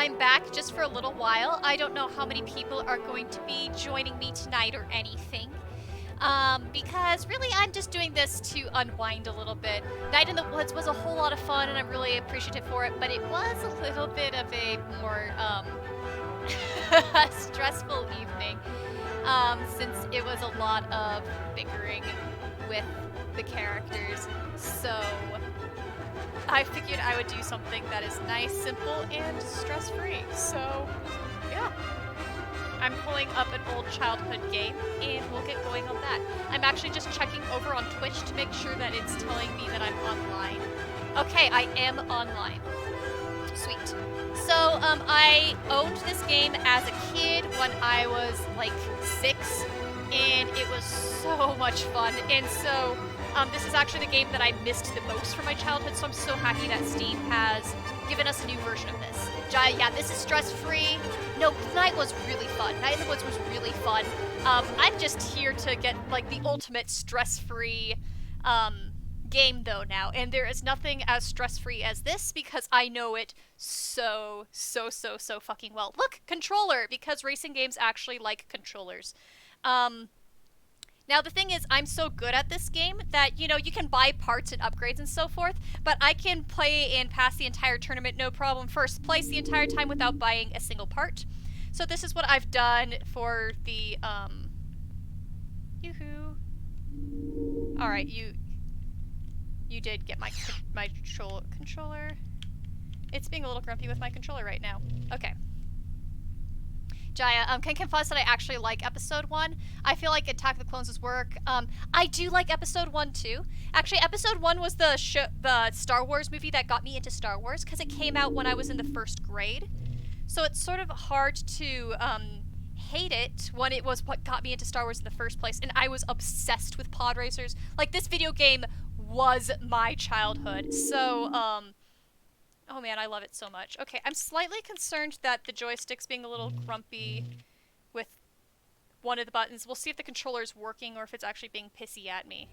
I'm back just for a little while. I don't know how many people are going to be joining me tonight or anything. Because really I'm just doing this to unwind a little bit. Night in the Woods was a whole lot of fun and I'm really appreciative for it, but it was a little bit of a more, stressful evening. Since it was a lot of bickering with the characters. So I figured I would do something that is nice, simple, and stress-free. So, yeah. I'm pulling up an old childhood game, and we'll get going on that. I'm actually just checking over on Twitch to make sure that it's telling me that I'm online. Okay, I am online. Sweet. So, I owned this game as a kid when I was, like, 6, and it was so much fun. And so, this is actually the game that I missed the most from my childhood, so I'm so happy that Steam has given us a new version of this. Jaya, yeah, this is stress-free. No, Night was really fun. Night in the Woods was really fun. I'm just here to get, like, the ultimate stress-free, game, though, now. And there is nothing as stress-free as this, because I know it so fucking well. Look, controller, because racing games actually like controllers. Now, the thing is, I'm so good at this game that, you know, you can buy parts and upgrades and so forth, but I can play and pass the entire tournament no problem, first place the entire time without buying a single part. So this is what I've done for the, yoo-hoo. Alright, you did get my controller. It's being a little grumpy with my controller right now. Okay. Jaya, can confess that I actually like Episode 1. I feel like Attack of the Clones' work. I do like Episode 1 too. Actually, Episode 1 was the Star Wars movie that got me into Star Wars, because it came out when I was in the 1st grade. So it's sort of hard to hate it when it was what got me into Star Wars in the first place, and I was obsessed with pod racers. Like, this video game was my childhood. So, oh man, I love it so much. Okay, I'm slightly concerned that the joystick's being a little grumpy with one of the buttons. We'll see if the controller's working or if it's actually being pissy at me.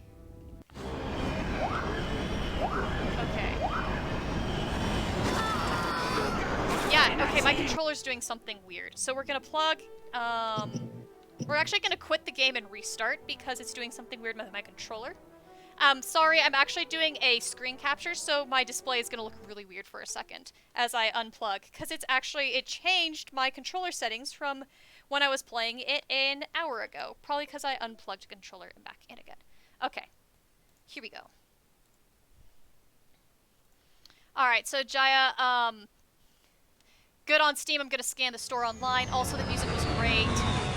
Okay. Yeah, okay, my controller's doing something weird. So we're gonna plug, we're actually gonna quit the game and restart because it's doing something weird with my controller. Sorry, I'm actually doing a screen capture, so my display is gonna look really weird for a second as I unplug, because it changed my controller settings from when I was playing it an hour ago. Probably because I unplugged the controller and back in again. Okay, here we go. Alright, so Jaya, good on Steam. I'm gonna scan the store online. Also, the music was great.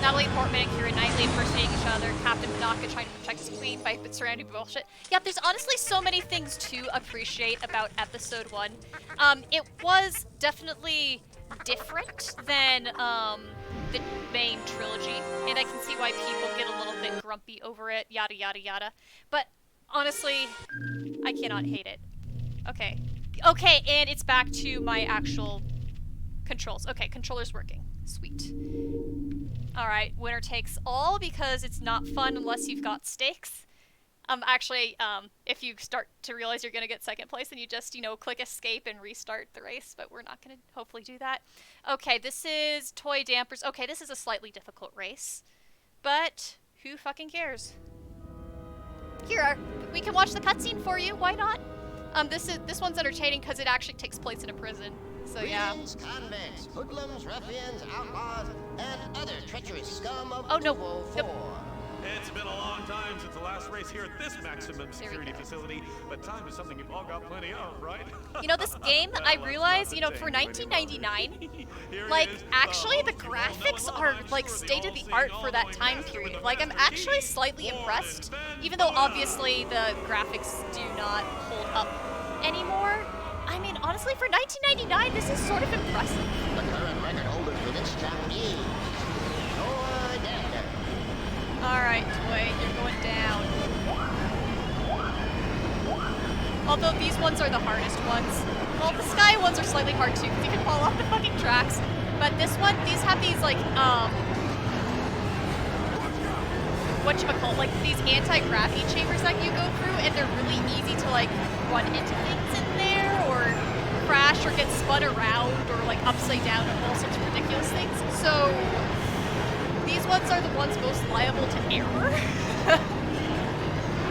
Natalie Portman and Keira Knightley impersonating each other. Captain Panaka trying to protect his queen by surrounded by bullshit. Yeah, there's honestly so many things to appreciate about Episode 1. It was definitely different than the main trilogy, and I can see why people get a little bit grumpy over it, yada yada yada. But honestly, I cannot hate it. Okay. Okay, and it's back to my actual controls. Okay, controller's working. Sweet. Alright, winner takes all, because it's not fun unless you've got stakes. Actually, if you start to realize you're gonna get second place, then you just, you know, click escape and restart the race, but we're not gonna hopefully do that. Okay, this is Toy Dampers. Okay, this is a slightly difficult race, but who fucking cares? Here, we can watch the cutscene for you, why not? This one's entertaining because it actually takes place in a prison. So yeah. Convicts, hoodlums, ruffians, outlaws, and other treacherous scum of oh no. Nope. It's been a long time since the last race here at this maximum security facility, but time is something you've all got plenty of, right? You know, this game, I realize, you know, for 1999, like, actually the graphics are, like, state-of-the-art for that time period. Like, I'm actually slightly impressed, even though obviously the graphics do not hold up anymore. I mean, honestly, for 1999, this is sort of impressive. The current record holder for this chapter is Toy Dampers. Alright, Toy, you're going down. Although these ones are the hardest ones. Well, the sky ones are slightly hard too, because you can fall off the fucking tracks. But this one, these have these, like, whatchamacallit, like, these anti-gravity chambers that you go through, and they're really easy to, like, run into things in there, or crash or get spun around or like upside down and all sorts of ridiculous things. So these ones are the ones most liable to error.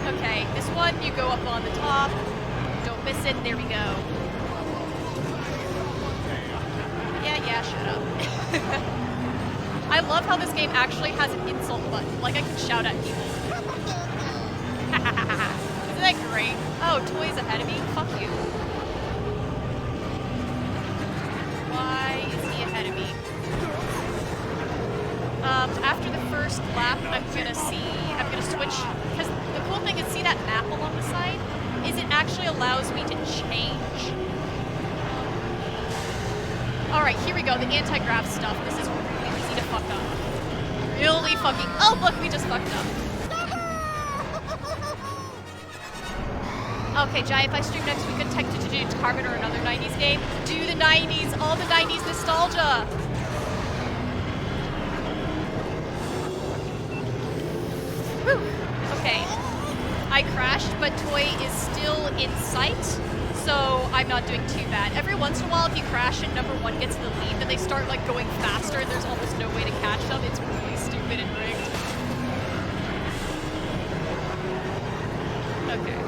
Okay, this one you go up on the top. Don't miss it. There we go. Yeah, shut up. I love how this game actually has an insult button. Like, I can shout at people. Isn't that great? Oh, Toy's ahead of me? Fuck you. Why is he ahead of me? After the first lap, I'm gonna switch, because the cool thing is, see that map along the side? Is it actually allows me to change. Alright, here we go, the anti-grav stuff. This is really easy to fuck up. Really fucking, oh look, we just fucked up. Okay, Jai, if I stream next week, could text you to do Carbon or another 90s game. Do the 90s, all the 90s nostalgia. Whew. Okay, I crashed, but Toy is still in sight, so I'm not doing too bad. Every once in a while, if you crash and number one gets the lead, then they start like going faster, and there's almost no way to catch them. It's really stupid and rigged. Okay.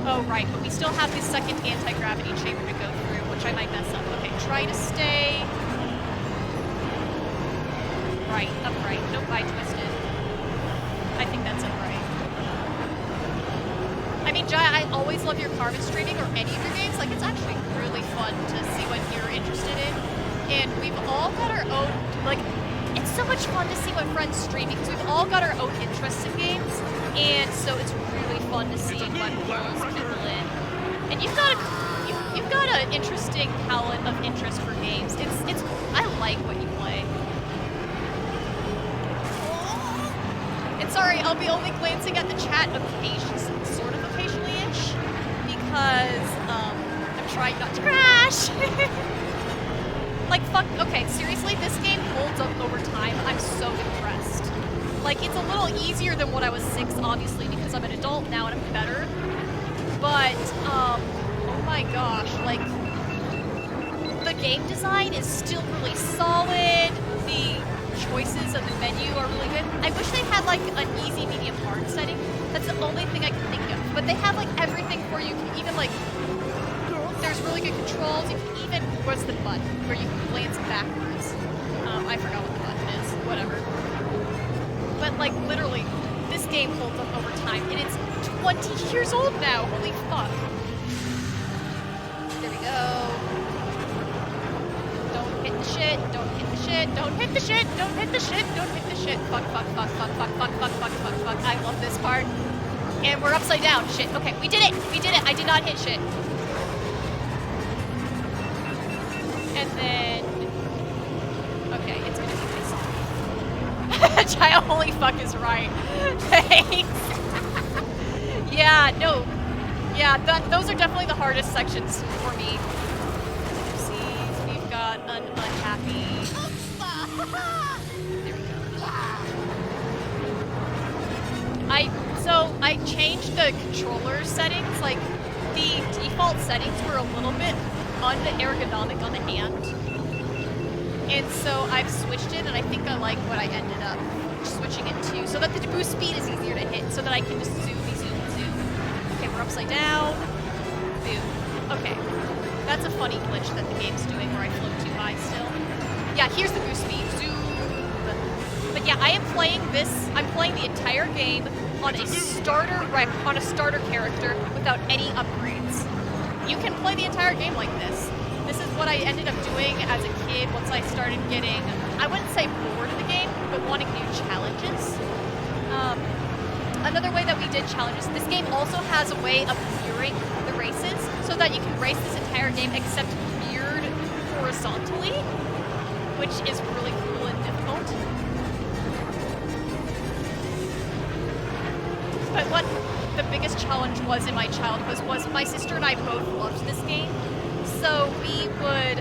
Oh, right, but we still have the second anti-gravity chamber to go through, which I might mess up. Okay, try to stay... right, upright. Nope, I twisted. I think that's upright. I mean, Jai, I always love your Carbon streaming or any of your games. Like, it's actually really fun to see what you're interested in. And we've all got our own, like, it's so much fun to see what friends streaming, because we've all got our own interests in games. And so it's really fun to see what pulls people in. And you've got an interesting palette of interest for games. It's I like what you play. And sorry, I'll be only glancing at the chat occasionally, sort of occasionally-ish, because I'm trying not to crash. Like, fuck, okay, seriously, this game holds up over time. I'm so impressed. Like, it's a little easier than when I was 6, obviously, because I'm an adult now and I'm better. But, oh my gosh, like, the game design is still really solid. The choices of the menu are really good. I wish they had, like, an easy, medium, hard setting. That's the only thing I can think of. But they have, like, everything for you. You can even, like, there's really good controls. You can even, what's the button? Where you can glance backwards. I forgot what the button is. Whatever. But, like, literally, this game holds up over time, and it's 20 years old now. Holy fuck. There we go. Don't hit the shit. Don't hit the shit. Don't hit the shit. Don't hit the shit. Don't hit the shit. Fuck, fuck, fuck, fuck, fuck, fuck, fuck, fuck, fuck, fuck. I love this part. And we're upside down. Shit. Okay, we did it. We did it. I did not hit shit. And then... okay, it's gonna be this. Child, holy fuck is right. Thanks. Yeah, no. Yeah, those are definitely the hardest sections for me. Oopsies, we've got an unhappy... there we go. I changed the controller settings. Like, the default settings were a little bit unergonomic on the hand. And so I've switched it, and I think I like what I ended up switching it to, so that the boost speed is easier to hit, so that I can just zoom. Okay, we're upside down. Boom. Okay. That's a funny glitch that the game's doing where I float too high still. Yeah, here's the boost speed. Zoom. But yeah, I am playing this. I'm playing the entire game on a starter character without any upgrades. You can play the entire game like this. This is what I ended up doing as a kid once I started getting, I wouldn't say bored of the game, but wanting new challenges. Another way that we did challenges, this game also has a way of mirroring the races so that you can race this entire game except mirrored horizontally, which is really cool and difficult. But what the biggest challenge was in my childhood was my sister and I both loved this game. So we would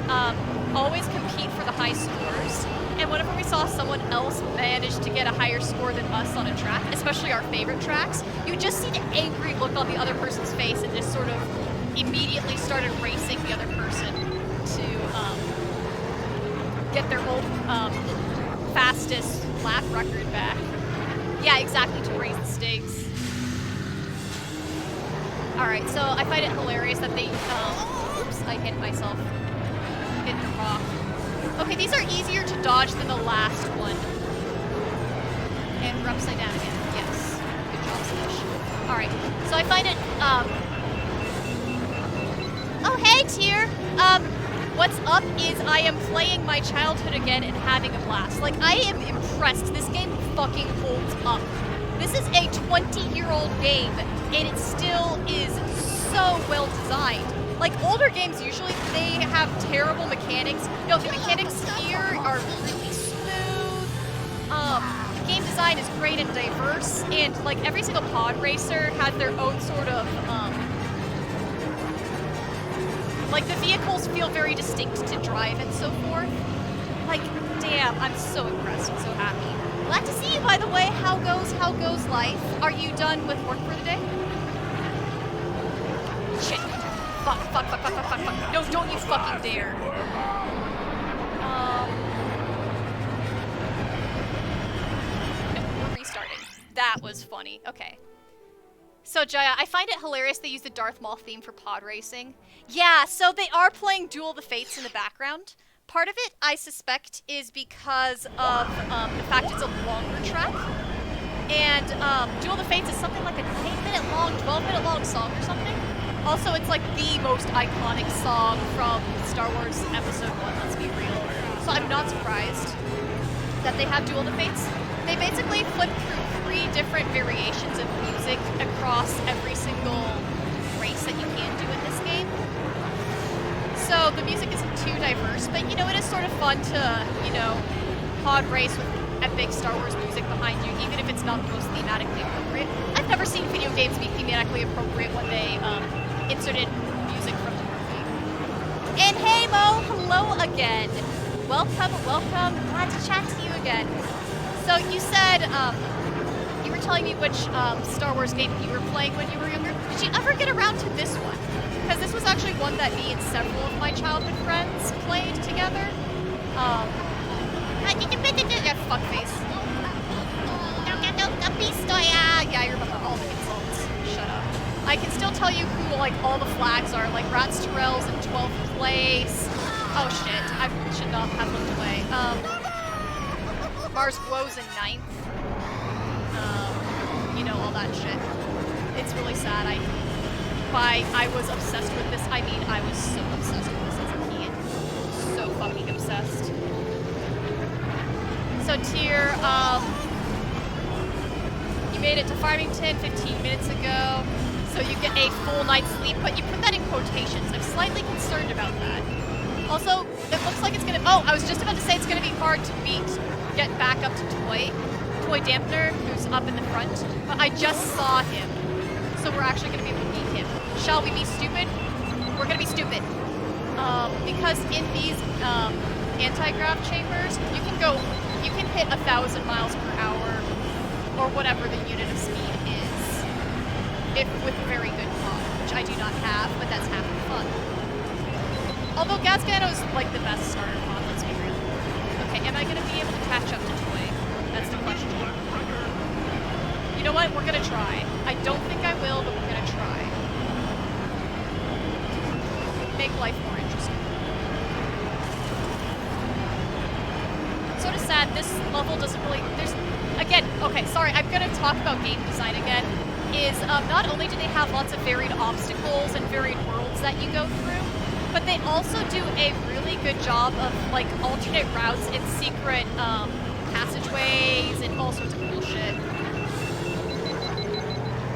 always compete for the high scores. And whenever we saw someone else manage to get a higher score than us on a track, especially our favorite tracks, you just see the angry look on the other person's face and just sort of immediately started racing the other person to get their old fastest lap record back. Yeah, exactly, to raise the stakes. Alright, so I find it hilarious that they, oops, I hit myself. Hit the rock. Okay, these are easier to dodge than the last one. And we're upside down again. Yes. Good job, Smash. Alright, so I find it, oh, hey, Tyr! What's up is I am playing my childhood again and having a blast. Like, I am impressed. This game fucking holds up. This is a 20-year-old game, and it still is so well designed. Like, older games, usually, they have terrible mechanics. No, the mechanics here are really smooth. Game design is great and diverse, and, like, every single pod racer has their own sort of, like, the vehicles feel very distinct to drive and so forth. Like, damn, I'm so impressed and so happy. Glad to see you, by the way. How goes life? Are you done with work for today? Shit. Fuck. No, don't you fucking dare. No, we're restarting. That was funny. Okay. So, Jaya, I find it hilarious they use the Darth Maul theme for pod racing. Yeah, so they are playing Duel of the Fates in the background. Part of it, I suspect, is because of the fact it's a longer track. And Duel of the Fates is something like a 9-minute long, 12-minute long song or something. Also, it's like the most iconic song from Star Wars Episode I, let's be real. So I'm not surprised that they have Duel of the Fates. They basically flip through 3 different variations of music across every single race that you can do in this game. So the music isn't too diverse, but you know, it is sort of fun to, you know, pod race with epic Star Wars music behind you, even if it's not the most thematically appropriate. I've never seen video games be thematically appropriate when they inserted music from the movie. And hey Mo, hello again. Welcome. Glad to chat to you again. So you said, you were telling me which Star Wars game you were playing when you were younger. Did you ever get around to this one? Because this was actually one that me and several of my childhood friends played together. Yeah, fuckface. Yeah, I remember all the insults. Shut up. I can still tell you who, like, all the flags are. Like, Rats Terrell's in 12th place. Oh, shit. I should not have looked away. Mars Glow's in 9th. You know, all that shit. It's really sad. I was obsessed with this. I mean, I was so obsessed with this as a kid. So fucking obsessed. So, Tyr, you made it to Farmington 15 minutes ago, so you get a full night's sleep, but you put that in quotations. I'm slightly concerned about that. Also, it looks like it's gonna, oh, I was just about to say it's gonna be hard to get back up to Toy Dampener, who's up in the front, but I just saw him, so we're actually gonna be able to beat him. Shall we be stupid? We're gonna be stupid. Because in these, anti-grav chambers, you can hit 1,000 miles per hour, or whatever the unit of speed is, if with a very good mod, which I do not have, but that's half the fun. Although Gazgano's like the best starter mod, let's be real. Okay, am I gonna be able to catch up to Toy? That's the question. You know what? We're gonna try. I don't think I will, but we're gonna try. Make life more interesting. Sort of sad, this level doesn't really, again, okay, sorry, I'm gonna talk about game design again, is not only do they have lots of varied obstacles and varied worlds that you go through, but they also do a really good job of, like, alternate routes and secret, passageways and all sorts of cool shit.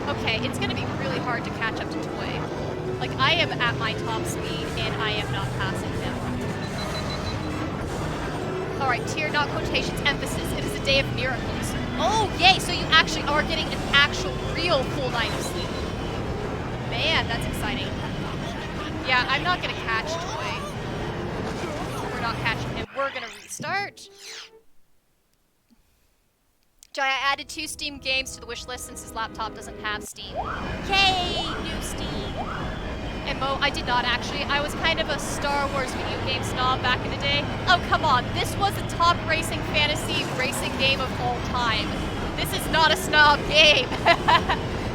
Okay, it's gonna be really hard to catch up to Toy. Like, I am at my top speed, and I am not passing him. Alright, Tyr, not quotations, emphasis. It is a day of miracles. Oh, yay! So you actually are getting an actual, real full night of sleep. Man, that's exciting. Yeah, I'm not gonna catch Toy. We're not catching him. We're gonna restart. Jaya added 2 Steam games to the wish list since his laptop doesn't have Steam. Yay! New Steam! And Mo, I did not actually. I was kind of a Star Wars video game snob back in the day. Oh, come on. This was the top racing fantasy racing game of all time. This is not a snob game.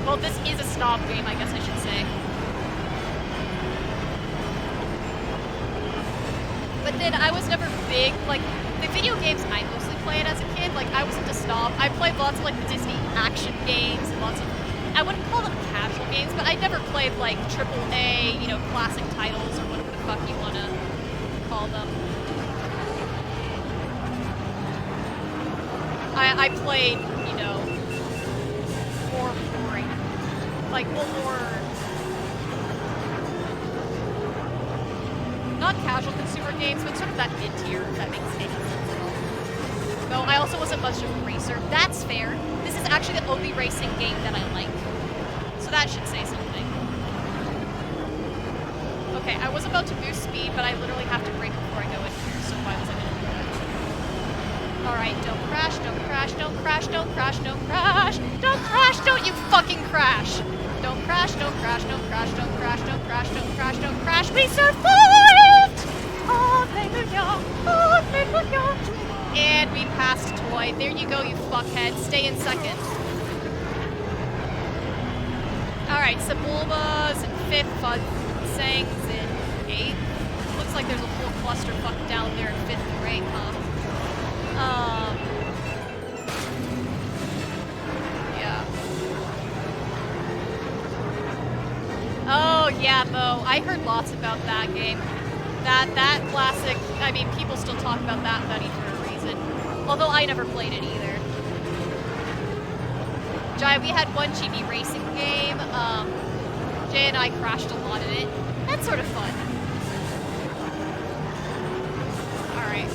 Well, this is a snob game, I guess I should say. But then I was never big, like, the video games I mostly played as a kid, like, I wasn't a snob. I played lots of, like, the Disney action games and lots of, I wouldn't call them casual games, but I never played, like, AAA, you know, classic titles or whatever the fuck you want to call them. I played, you know, more boring, like, more, not casual consumer games, but sort of that mid-tier, if that makes any sense at all. No, I also wasn't much of a racer. That's fair. This is actually the only racing game that I like. So that should say something. Okay, I was about to boost speed, but I literally have to brake before I go in here, so why was I gonna do that? Alright, don't crash, don't crash, don't crash, don't crash, don't crash! Don't crash, don't you fucking crash! Don't crash, don't crash, don't crash, don't crash, don't crash, don't crash, don't crash. We survived! Hallelujah! Hallelujah! And we passed Toy. There you go, you fuckhead. Stay in second. Alright, Sabulba's in 5th, Fudsang's in 8th. Looks like there's a whole clusterfuck down there in 5th rank, huh? Yeah. Oh, yeah, Mo. I heard lots about that game. That classic, I mean, people still talk about that buddy for a reason. Although I never played it either. Jai, we had one GB racing game. Jay and I crashed a lot in it. That's sort of fun. Alright.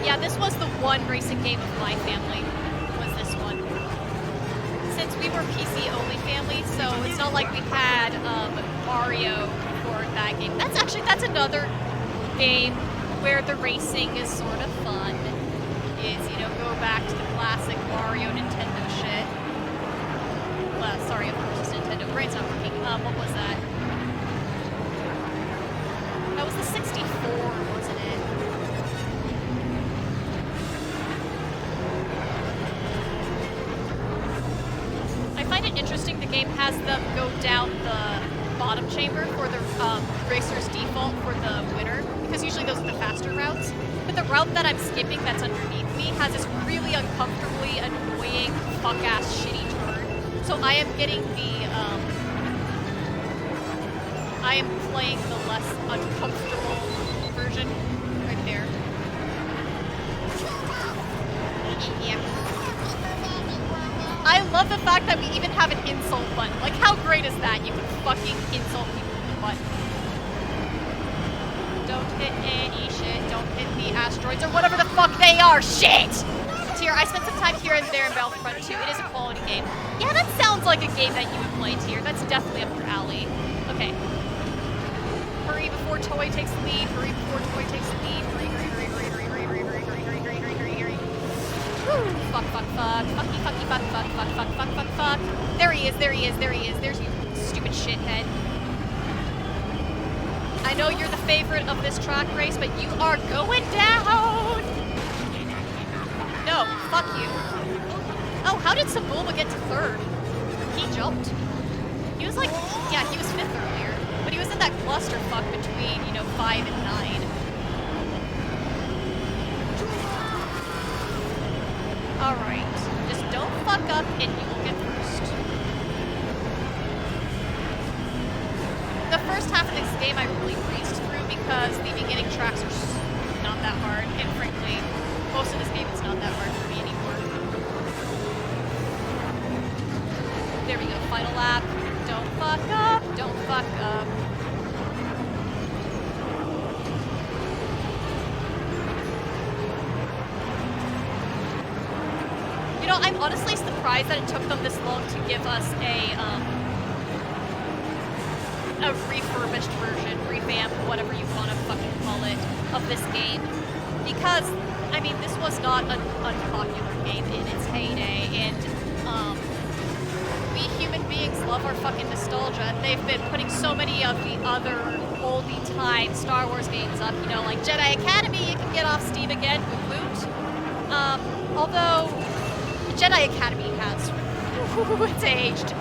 Yeah, this was the one racing game of my family, was this one. Since we were PC-only family, so it's not like we had Mario for that game. That's another game where the racing is sort of fun. Is, you know, go back to the classic Mario Nintendo shit. Well, sorry, of course it's Nintendo. Brain's not working. What was that? That was the 64, wasn't it? I find it interesting the game has them go down the bottom chamber for the racer's default for the winner, because usually those are the faster routes. But the route that I'm skipping that's underneath me has this really uncomfortably annoying fuck-ass shitty turn. So I am getting the, I am playing the less uncomfortable version right there. Yeah. I love the fact that we even have an insult button. Like, how great is that? You can fucking insult people with a button. Don't hit any shit. Don't hit the asteroids or whatever the fuck they are. Shit! Tier, I spent some time here and there in Battlefront 2. It is a quality game. Yeah, that sounds like a game that you would play, Tier. That's definitely up your alley. Okay. Hurry before Toy takes the lead. Hurry before Toy takes the lead. Hurry, hurry, hurry, hurry, hurry, hurry, hurry, hurry, hurry, hurry, hurry, hurry, hurry. Woo! Fuck, fuck, fuck. Fucky, fucky, fuck, fuck, fuck, fuck, fuck, fuck, fuck. There he is, there he is, there he is. There's you stupid shithead. I know you're the favorite of this track race, but you are going down! No, fuck you. Oh, how did Sabulba get to 3rd? He jumped. He was like, yeah, he was 5th earlier. But he was in that clusterfuck between, you know, 5 and 9. Alright, just don't fuck up and you will get first. The first half of this game I really breezed through because the beginning tracks are not that hard, and frankly, most of this game is not that hard for me anymore. There we go, final lap. Don't fuck up, don't fuck up. You know, I'm honestly surprised that it took them this long to give us a refurbished version, revamped, whatever you want to fucking call it, of this game. Because, I mean, this was not an unpopular game in its heyday, and, we human beings love our fucking nostalgia. They've been putting so many of the other oldie time Star Wars games up, you know, like Jedi Academy, you can get off Steam again, woot woot. Although, Jedi Academy has, it's aged.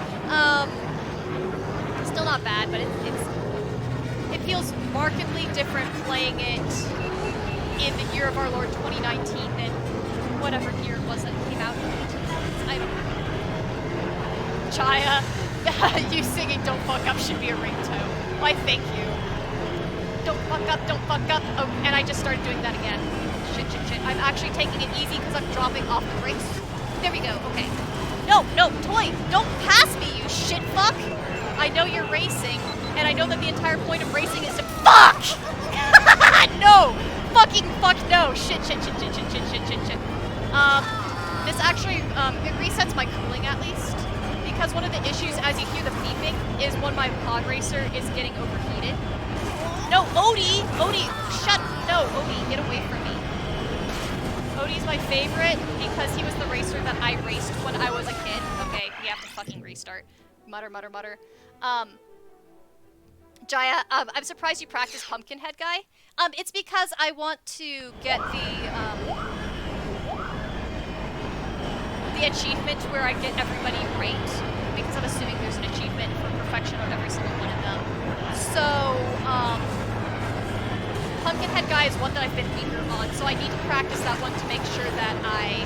Still not bad, but it feels markedly different playing it in the year of our Lord 2019 than whatever year it was that came out in 1800s. I don't know. Chaya, you singing Don't Fuck Up should be a ringtone. Why, thank you. Don't fuck up, don't fuck up. Oh, and I just started doing that again. Shit, shit, shit. I'm actually taking it easy because I'm dropping off the brakes. There we go, okay. No, no, toy, don't pass me, you shit fuck! I know you're racing, and I know that the entire point of racing is to fuck! No! Fucking fuck no! Shit, shit, shit, shit, shit, shit, shit, shit, shit. This actually, it resets my cooling at least, because one of the issues as you hear the beeping is when my pod racer is getting overheated. No, Odie! Odie, shut, no, Odie, get away from me. Odie's my favorite because he was the racer that I raced when I was a kid. Okay, we have to fucking restart. Mutter, mutter, mutter. Jaya, I'm surprised you practice Pumpkinhead Guy. It's because I want to get the achievement where I get everybody right, because I'm assuming there's an achievement for perfection on every single one of them. So, Pumpkinhead Guy is one that I've been weaker on, so I need to practice that one to make sure that I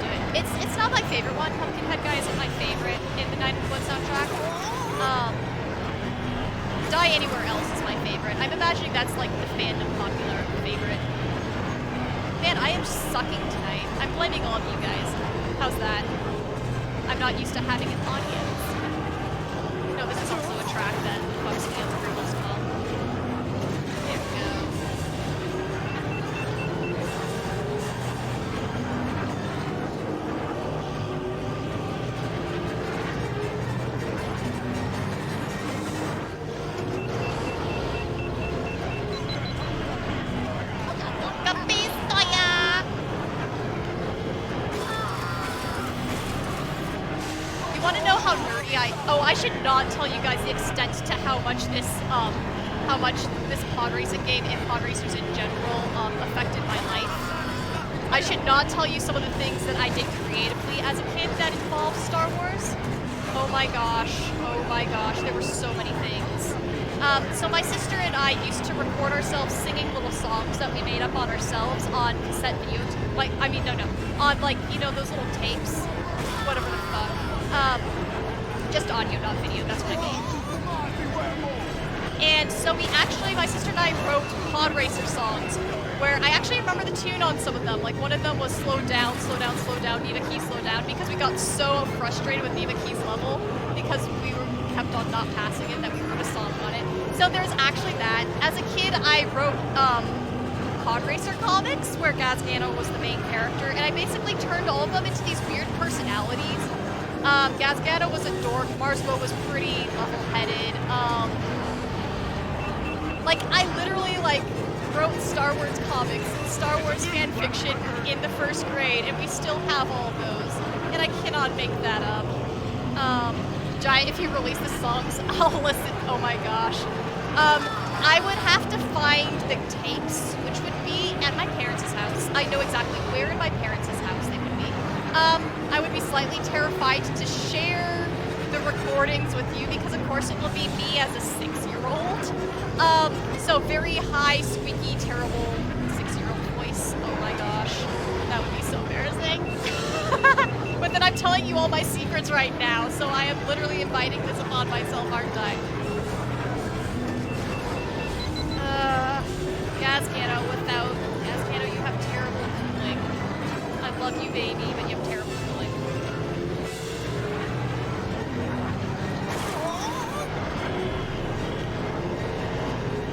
do it. It's not my favorite one. Pumpkinhead Guy isn't my favorite in the 911 soundtrack. Die Anywhere Else is my favorite. I'm imagining that's like the fandom popular favorite. Man, I am sucking tonight. I'm blaming all of you guys. How's that? I'm not used to having an audience. No, this is also a track that fucks me up pretty as well. There we go. I should not tell you guys the extent to how much this pod racing game and pod racers in general affected my life. I should not tell you some of the things that I did creatively as a kid that involved Star Wars. Oh my gosh, there were so many things. So my sister and I used to record ourselves singing little songs that we made up on ourselves on cassette videos. On like, you know, those little tapes, whatever the fuck. Just audio, not video, that's what I mean. And so my sister and I wrote pod racer songs, where I actually remember the tune on some of them. Like one of them was Slow Down, Slow Down, Slow Down, Neva Key, Slow Down, because we got so frustrated with Neva Key's level, because we kept on not passing it, that we wrote a song on it. So there's actually that. As a kid, I wrote pod racer comics, where Gazgano was the main character, and I basically turned all of them into these weird personalities. Gazgano was a dork, Marsbo was pretty level-headed, I literally, wrote Star Wars comics and Star Wars fan fiction in the first grade, and we still have all of those, and I cannot make that up. Giant, if you release the songs, I'll listen, oh my gosh. I would have to find the tapes, which would be at my parents' house. I know exactly where in my parents' house they would be. I would be slightly terrified to share the recordings with you because, of course, it will be me as a 6-year-old. So very high, squeaky, terrible 6-year-old voice. Oh my gosh, that would be so embarrassing. But then I'm telling you all my secrets right now, so I am literally inviting this upon myself, aren't I? Gazgano, Gazgano, you have terrible cooling. I love you, baby, but you have terrible cooling.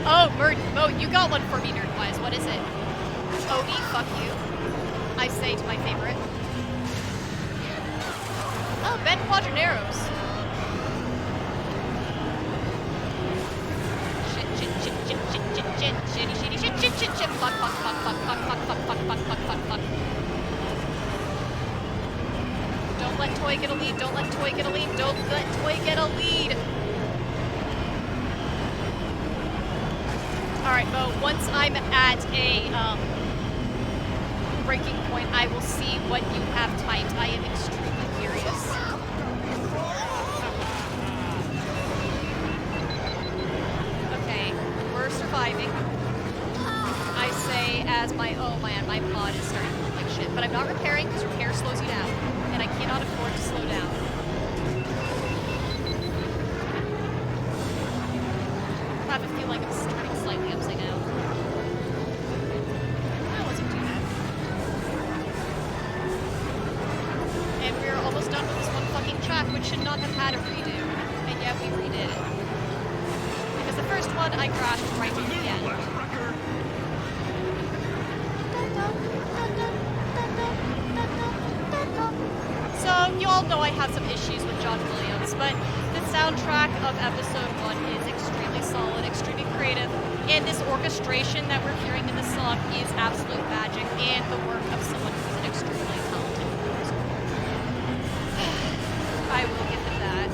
Oh, Mo, you got one for me, Nerdwise. What is it? Odie, fuck you. I say to my favorite. Oh, Ben Quadraneros. Shit. Fuck. Don't let Toy get a lead. Don't let Toy get a lead. Don't let Toy get a lead. Alright, Mo, once I'm at a breaking point, I will see what you have typed. I am extremely curious. Okay, we're surviving. I say as my, oh man, my pod is starting to look like shit. But I'm not repairing because repair slows you down. And I cannot afford to slow down. I have a feeling like I'm turning slightly upside down. That wasn't too bad. And we're almost done with this one fucking track, which should not have had a redo. And yet we redid it. Because the first one I crashed right to the end. So, you all know I have some issues with John Williams, but the soundtrack of episode 1 is extremely solid, extremely creative, and this orchestration that we're hearing in the song is absolute magic and the work of someone who's an extremely talented composer. I will give them that.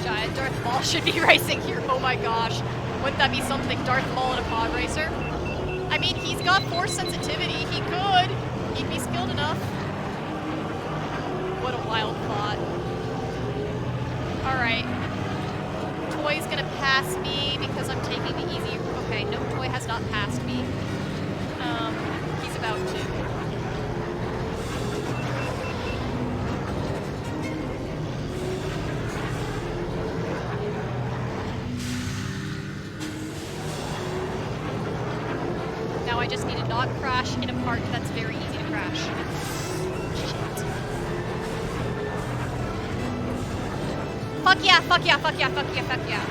Giant Darth Maul should be racing here, oh my gosh. Wouldn't that be something, Darth Maul in a pod racer? I mean, he's got force sensitivity. He could. He'd be skilled enough. What a wild thought. Alright. Toy's gonna pass me because I'm taking the easy... Okay, no, Toy has not passed me. He's about to. I just need to not crash in a part that's very easy to crash. Shit. Fuck yeah, fuck yeah, fuck yeah, fuck yeah, fuck yeah.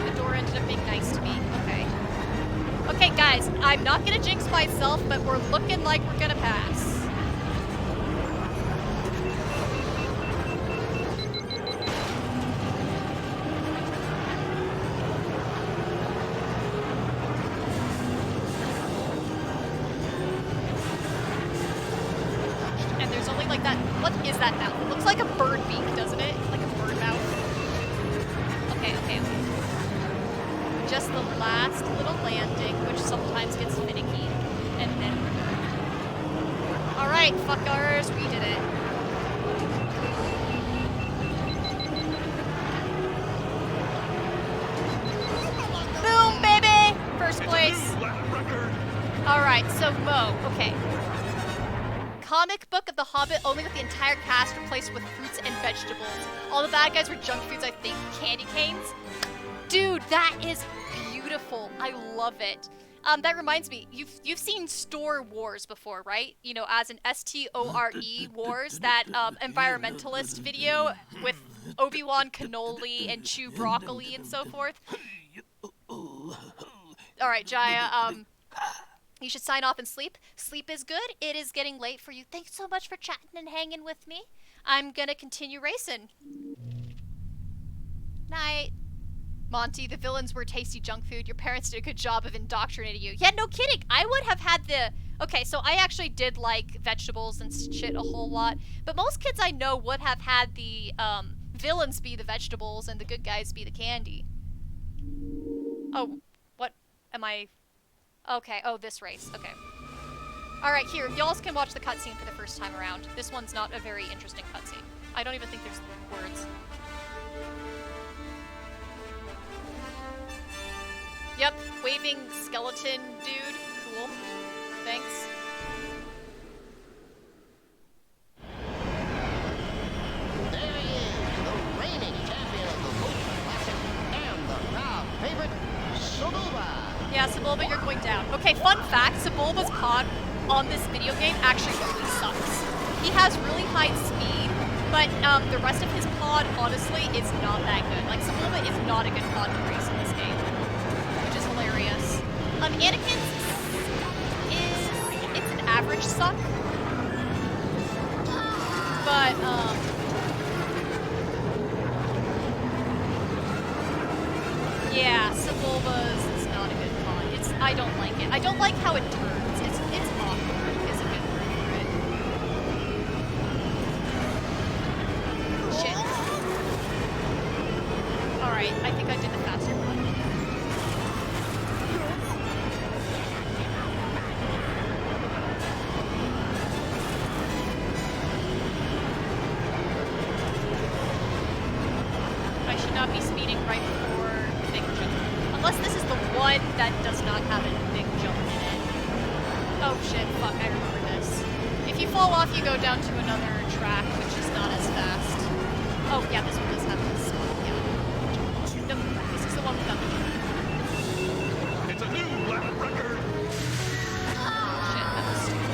The door ended up being nice to me. Okay. Okay, guys, I'm not gonna jinx myself, but we're looking like we're gonna pass. Only with the entire cast replaced with fruits and vegetables. All the bad guys were junk foods, I think. Candy canes? Dude, that is beautiful. I love it. That reminds me, you've seen Store Wars before, right? You know, as an S-T-O-R-E Wars, that environmentalist video with Obi-Wan cannoli and Chew broccoli and so forth. Alright, Jaya, you should sign off and sleep. Sleep is good. It is getting late for you. Thanks so much for chatting and hanging with me. I'm gonna continue racing. Night. Monty, the villains were tasty junk food. Your parents did a good job of indoctrinating you. Yeah, no kidding. I would have had the... Okay, so I actually did like vegetables and shit a whole lot. But most kids I know would have had the villains be the vegetables and the good guys be the candy. Oh, what am I... Okay, oh, this race. Okay. Alright, here, y'all can watch the cutscene for the first time around. This one's not a very interesting cutscene. I don't even think there's words. Yep, waving skeleton dude. Cool. Thanks. There he is, the reigning champion of the Motion Classic and the crowd favorite, Sebulba. Yeah, Sebulba, you're going down. Okay, fun fact, Sebulba's pod on this video game actually really sucks. He has really high speed, but the rest of his pod, honestly, is not that good. Like, Sebulba is not a good pod to race in this game, which is hilarious. Anakin's it's an average suck, but, Sebulba's is not a good con. I don't like it. I don't like how it turns. It's awkward is a good word for it. Shit. Alright, I think I did the faster one. I should not be speeding right before the big jump. Unless this is the one that does not have a big jump in it. Oh shit, fuck, I remember this. If you fall off, you go down to another track, which is not as fast. Oh yeah, this one does have this one, yeah. Nope, this is the one without the jump. It's a new lap record. Shit, that was stupid.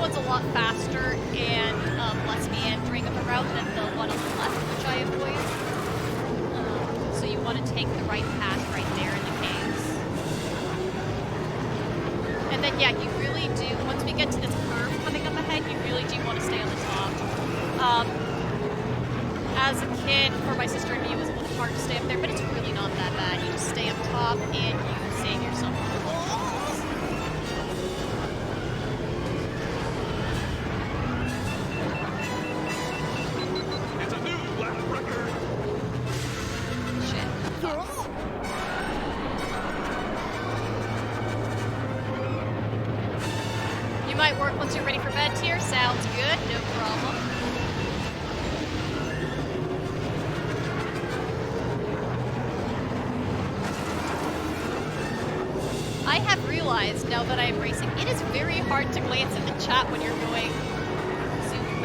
A lot faster and less meandering of a route than the one on the left, which I avoid. So you want to take the right path right there in the caves. And then, yeah, you really do, once we get to this curve coming up ahead, you really do want to stay on the top. As a kid, for my sister and me, it was a little hard to stay up there, but it's really not that bad. You just stay up top and you save yourself from the falls. Might work once you're ready for bed tier. Sounds good, no problem. I have realized now that I'm racing, it is very hard to glance at the chat when you're going zoom.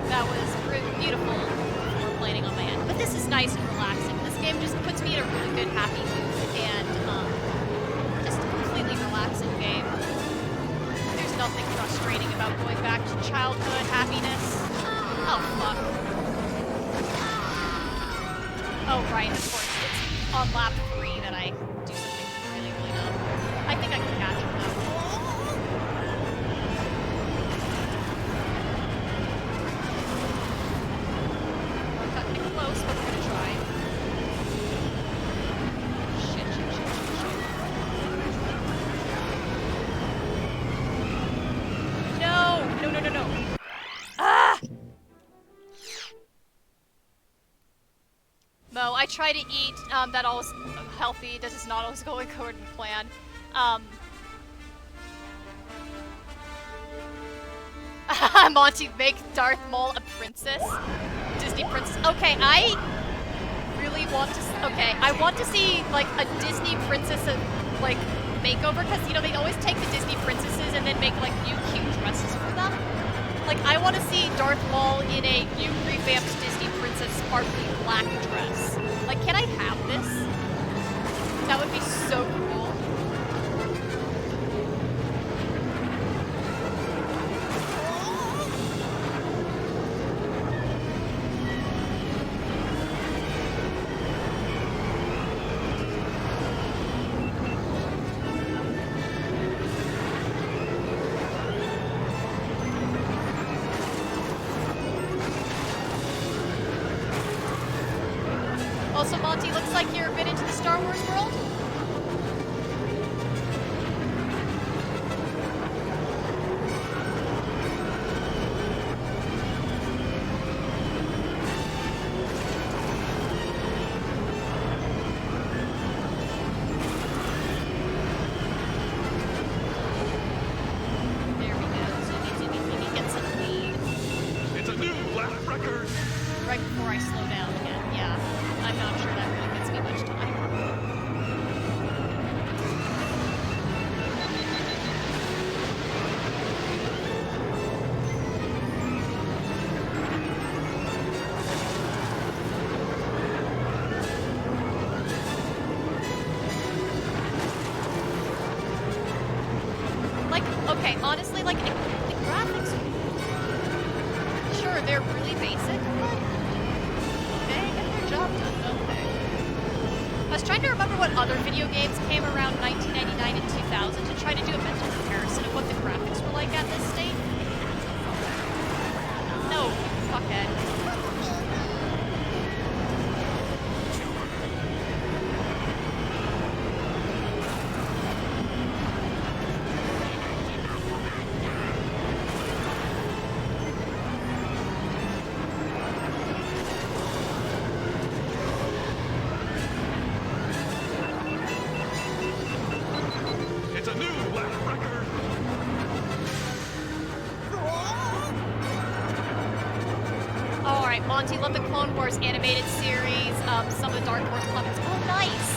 That was beautiful for planning on my end. But this is nice and relaxing. This game just puts me in a really good, happy mood. And just a completely relaxing game. There's nothing frustrating about going back to childhood happiness. Oh, fuck. Oh, right, of course. It's on lap 3 that I do something really, really dumb. I think I can catch him, though. We're cutting it close, but we're gonna try. No. Ah! Mo, I try to eat, that always healthy. This is not always going according to plan. Monty, make Darth Maul a princess? Disney princess. Okay, I really want to, I want to see, like, a Disney princess, like, makeover, because, you know, they always take the Disney princesses and then make, like, new cute dresses for them. Like, I want to see Darth Maul in a new revamped Disney princess sparkly black dress. Like, can I have this? That would be so cool. Also, Monty, looks like you're a bit into the Star Wars world. There we go. Zoomy, get some lead. It's a new lap record. Right before I slow down again, yeah. I'm not sure that really gets me much time. okay, honestly, like, the graphics, sure, they're really basic, but they get their job done, don't they? I was trying to remember what other video games came around 1999 and 2000 to try to do a mental comparison of what the graphics were like at this state. No, fuckhead. It's a new lap record. Alright, Monty loved the Clone Wars animated series, some of the Dark Horse comics. Oh, nice!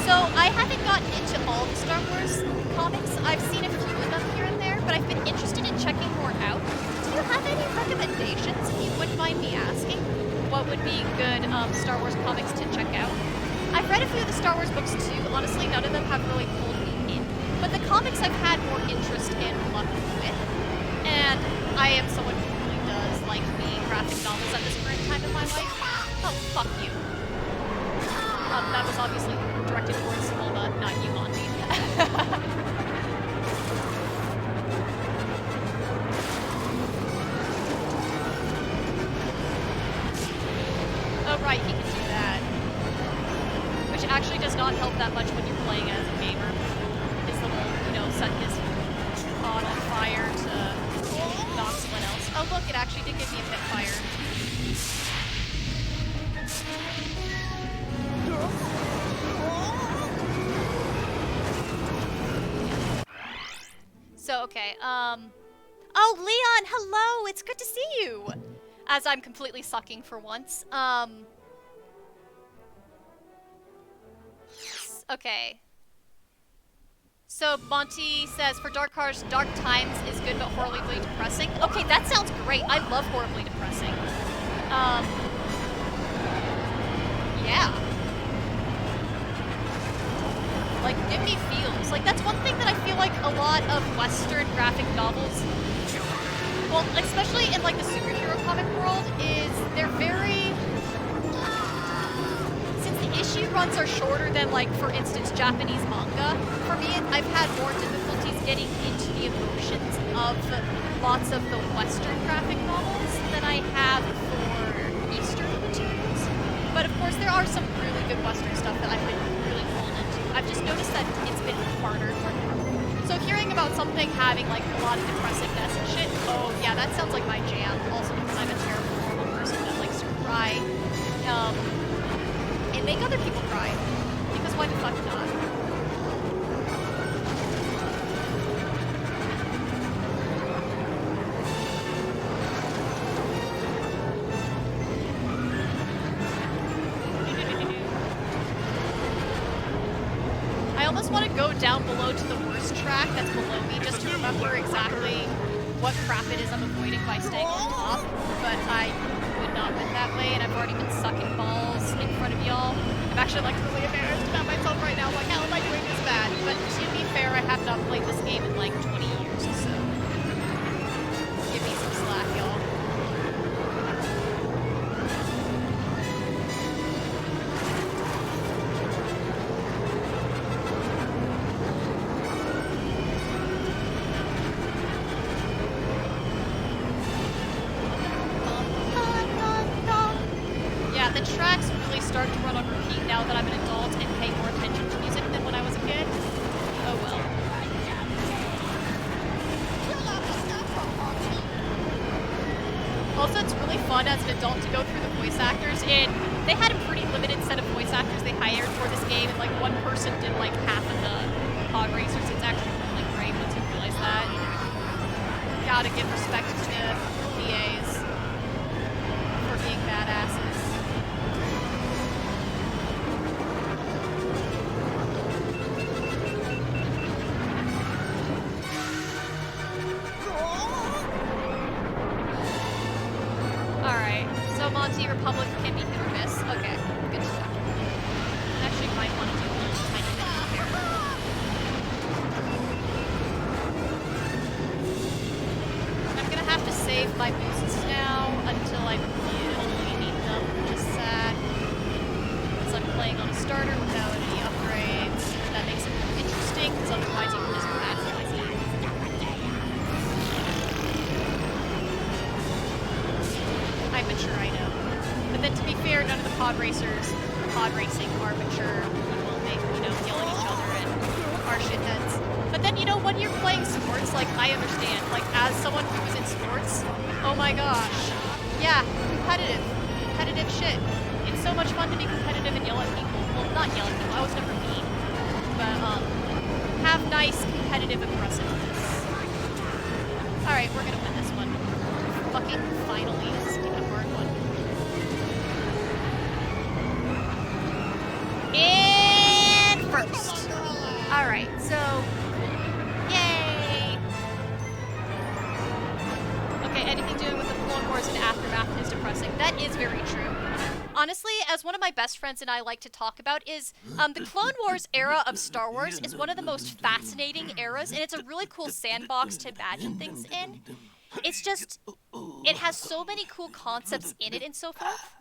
So, I haven't gotten into all the Star Wars comics. I've seen a few of them here and there, but I've been interested in checking more out. Do you have any recommendations, if you wouldn't mind me asking? What would be good Star Wars comics to check out? I've read a few of the Star Wars books too. Honestly, none of them have really pulled me in. But the comics I've had more interest in luck with. And I am someone who really does like the graphic novels at this current time in my life. Oh, fuck you. That was obviously directed towards Silva, not you, Monty. Oh, right, he can do that. Which actually does not help that much when you're playing as a gamer. His little, you know, set his pod on fire to knock someone else. Oh, look, it actually did give me a pit fire. So, okay, oh, Leon, hello! It's good to see you! As I'm completely sucking for once. Okay. So, Monty says, for Dark Horse, Dark Times is good but horribly depressing. Okay, that sounds great. I love horribly depressing. Yeah. Like, give me feels. Like, that's one thing that I feel like a lot of Western graphic novels, well, especially in, like, the superhero comic world, is they're very... Since the issue runs are shorter than, like, for instance, Japanese manga, for me, I've had more difficulties getting into the emotions of lots of the Western graphic novels than I have for Eastern materials. But, of course, there are some really good Western stuff that I've been really pulled into. I've just noticed that it's been harder. So hearing about something having, like, a lot of depressiveness and shit, oh, yeah, that sounds like my jam. Also because I'm a terrible, horrible person that likes to cry. And make other people cry. Because why the fuck not? I almost want to go down below to the worst track that's below me just to remember exactly what crap it is I'm avoiding by staying on top, but I would not win that way, and I've already been sucking balls in front of y'all. I'm actually, like, really embarrassed about myself right now. Like, how am I doing this bad? But to be fair, I have not played this game in, like, 20 years, so give me some slack, y'all. Yeah, the tracks really start to run on repeat now that I'm an adult and pay more attention to music than when I was a kid. Oh well. Also, it's really fun as an adult to go through the voice actors, and they had a pretty limited set of voice actors they hired for this game, and like one person did like half of the Podracers. It's actually really great once you realize that. Gotta give respect to VAs for being badasses. Alright, so Monty Republic can be hit or miss. Okay, good to know. I actually might want to do a little tiny bit of repair. my boosts now until I really need them, which is sad. Because I'm playing on a starter without any upgrades. That makes it interesting, because otherwise you can just maximize it. I'm mature, I know. But then to be fair, none of the pod racers pod racing are mature people. They, yell at each other and are shitheads. But then, when you're playing sports, like, I understand. Like, as someone who was in sports, oh my gosh. Yeah, competitive. Competitive shit. It's so much fun to be competitive and yell at people. Well, not yell at people, I was never mean. But, have nice, competitive aggressiveness. Alright, we're gonna win this one. Fucking finally, this is a hard one. And first. Alright, so yay! Okay, anything doing with the Clone Wars and Aftermath is depressing. That is very true. Honestly, as one of my best friends and I like to talk about is, the Clone Wars era of Star Wars is one of the most fascinating eras, and it's a really cool sandbox to imagine things in. It's just, it has so many cool concepts in it and so forth.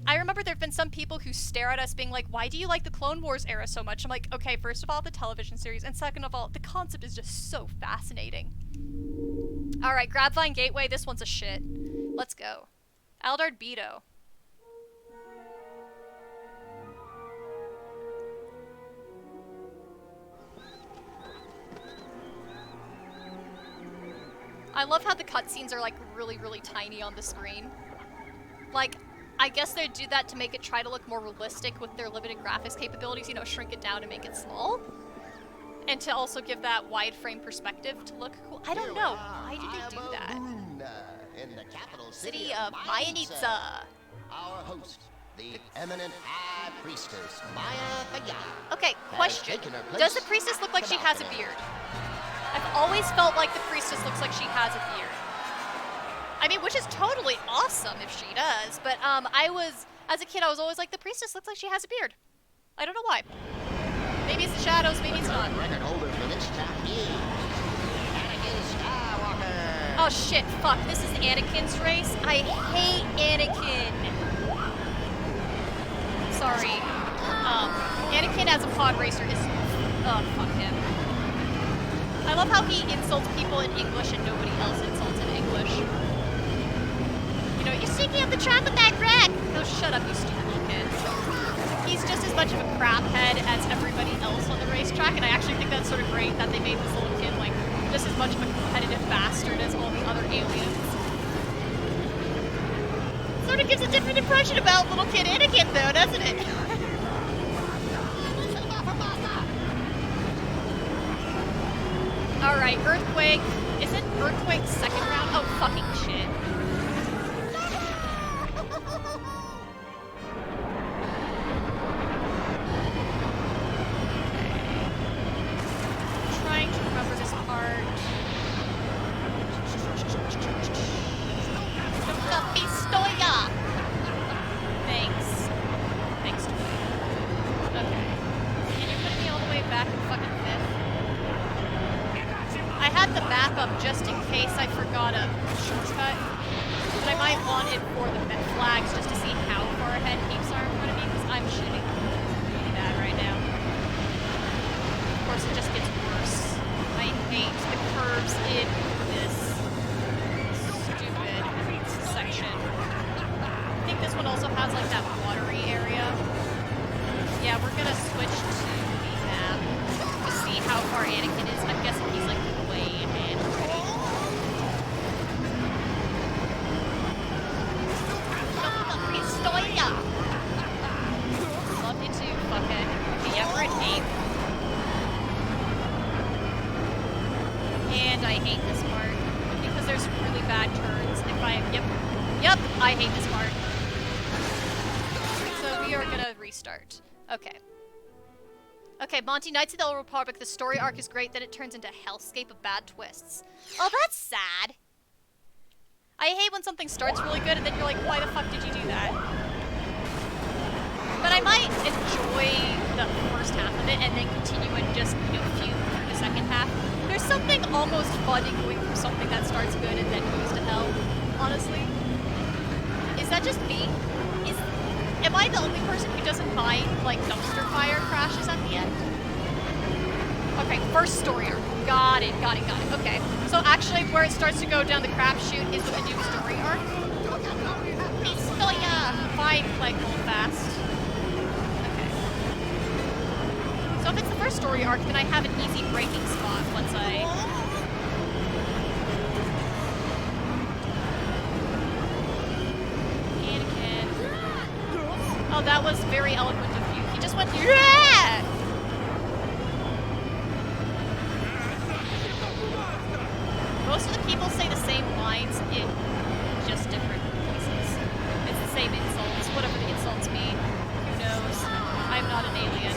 I remember there have been some people who stare at us being like, why do you like the Clone Wars era so much? I'm like, okay, first of all, the television series, and second of all, the concept is just so fascinating. Alright, Grabvine Gateway, this one's a shit. Let's go. Aldard Beto. I love how the cutscenes are, like, really, really tiny on the screen. Like, I guess they do that to make it try to look more realistic with their limited graphics capabilities, shrink it down and make it small. And to also give that wide frame perspective to look cool. I don't know. Why do they do that? In the capital City of Mayanitsa. Our host, the eminent High Priestess, Maya Fayad. Okay, question. Does the priestess look like she has a beard? I've always felt like the priestess looks like she has a beard. I mean, which is totally awesome if she does, but as a kid, I was always like, the priestess looks like she has a beard. I don't know why. Maybe it's the shadows, maybe it's not. Record holder for this chap is Anakin Skywalker. Oh shit, fuck, this is Anakin's race? I hate Anakin. Sorry. Anakin as a pod racer is, oh, fuck him. I love how he insults people in English and nobody else insults in English. You're sneaking up the track with that wreck! Oh, shut up, you stupid little kid. He's just as much of a craphead as everybody else on the racetrack, and I actually think that's sort of great that they made this little kid, like, just as much of a competitive bastard as all the other aliens. Sort of gives a different impression about little kid Anakin, though, doesn't it? Alright, Earthquake. Isn't Earthquake second round? Oh, fucking shit. I'm trying to remember this part. Pistoia! Thanks. Thanks, Toy. Okay. And you're putting me all the way back in fucking fifth? I had the map up just in case I forgot a shortcut, but I might want it for the flags just to see how far ahead peeps are in front of me, because I'm shitting really bad right now. Of course, it just gets worse. I hate the curves in this stupid section. I think this one also has, like, that watery area. Yeah, we're gonna switch to the map to see how far Anakin is. I'm guessing he's, like, way ahead already. Pistoia! Love you too, fuckhead. Okay, yeah, we're in 8th. And I hate this part, because there's really bad turns. If I, yep, I hate this part. So we are gonna restart. Okay. Okay, Monty, Knights of the Old Republic, the story arc is great, then it turns into a hellscape of bad twists. Oh, that's sad. I hate when something starts really good and then you're like, why the fuck did you do that? But I might enjoy the first half of it and then continue and just, fume through the second half. There's something almost fun in going through something that starts good and then goes to hell. honestly. Is that just me? Am I the only person who doesn't mind, like, dumpster fire crashes at the end? Okay, first story arc. Got it. Okay. So actually, where it starts to go down the crapshoot is with a new story arc. Fine, like, hold fast. Okay. So if it's the first story arc, then I have an easy breaking spot once I... Anakin. Oh, that was very eloquent of you. He just went, yeah! Most of the people say the same lines in just different voices. It's the same insults, whatever the insults mean. Who knows? I'm not an alien.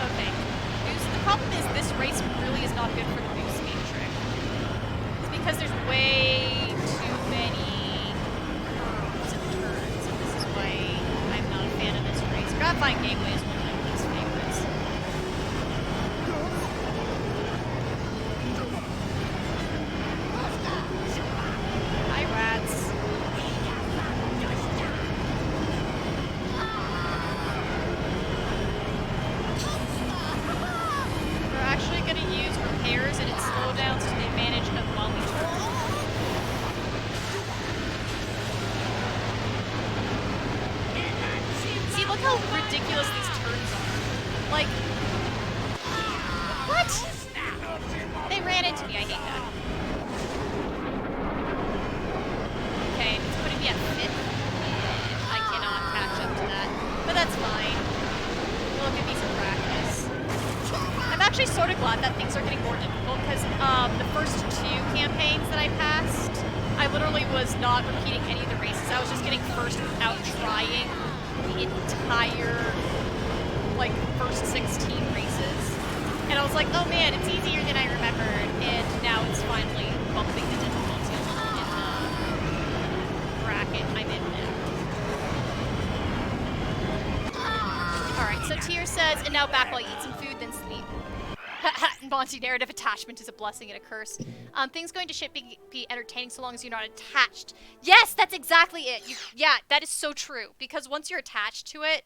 Okay. The problem is this race really is not good for the boost speed trick. It's because there's way too many curves and turns, and this is why I'm not a fan of this race. Gratifying Gateway is one of my least favorites. Hi, rats. We're actually going to use repairs and its slowdowns to the advantage of while we turn. See, look how ridiculous these turns are. Like, what? They ran into me, I hate that. Okay, it's putting me at 5th. I cannot catch up to that, but that's fine. It'll give me some practice. I'm actually sort of glad that things are getting more difficult, because the first 2 campaigns that I passed, I literally was not repeating any of the races. I was just getting first without trying the entire, like, first 16 races. And I was like, oh man, it's easier than I remembered. And now it's finally bumping the difficulty a little in the bracket I'm in now. Alright, so Tier says, and now back while you eat some food, then sleep. Monty, narrative attachment is a blessing and a curse. Things going to ship be entertaining so long as you're not attached. Yes, that's exactly it. Yeah, that is so true. Because once you're attached to it,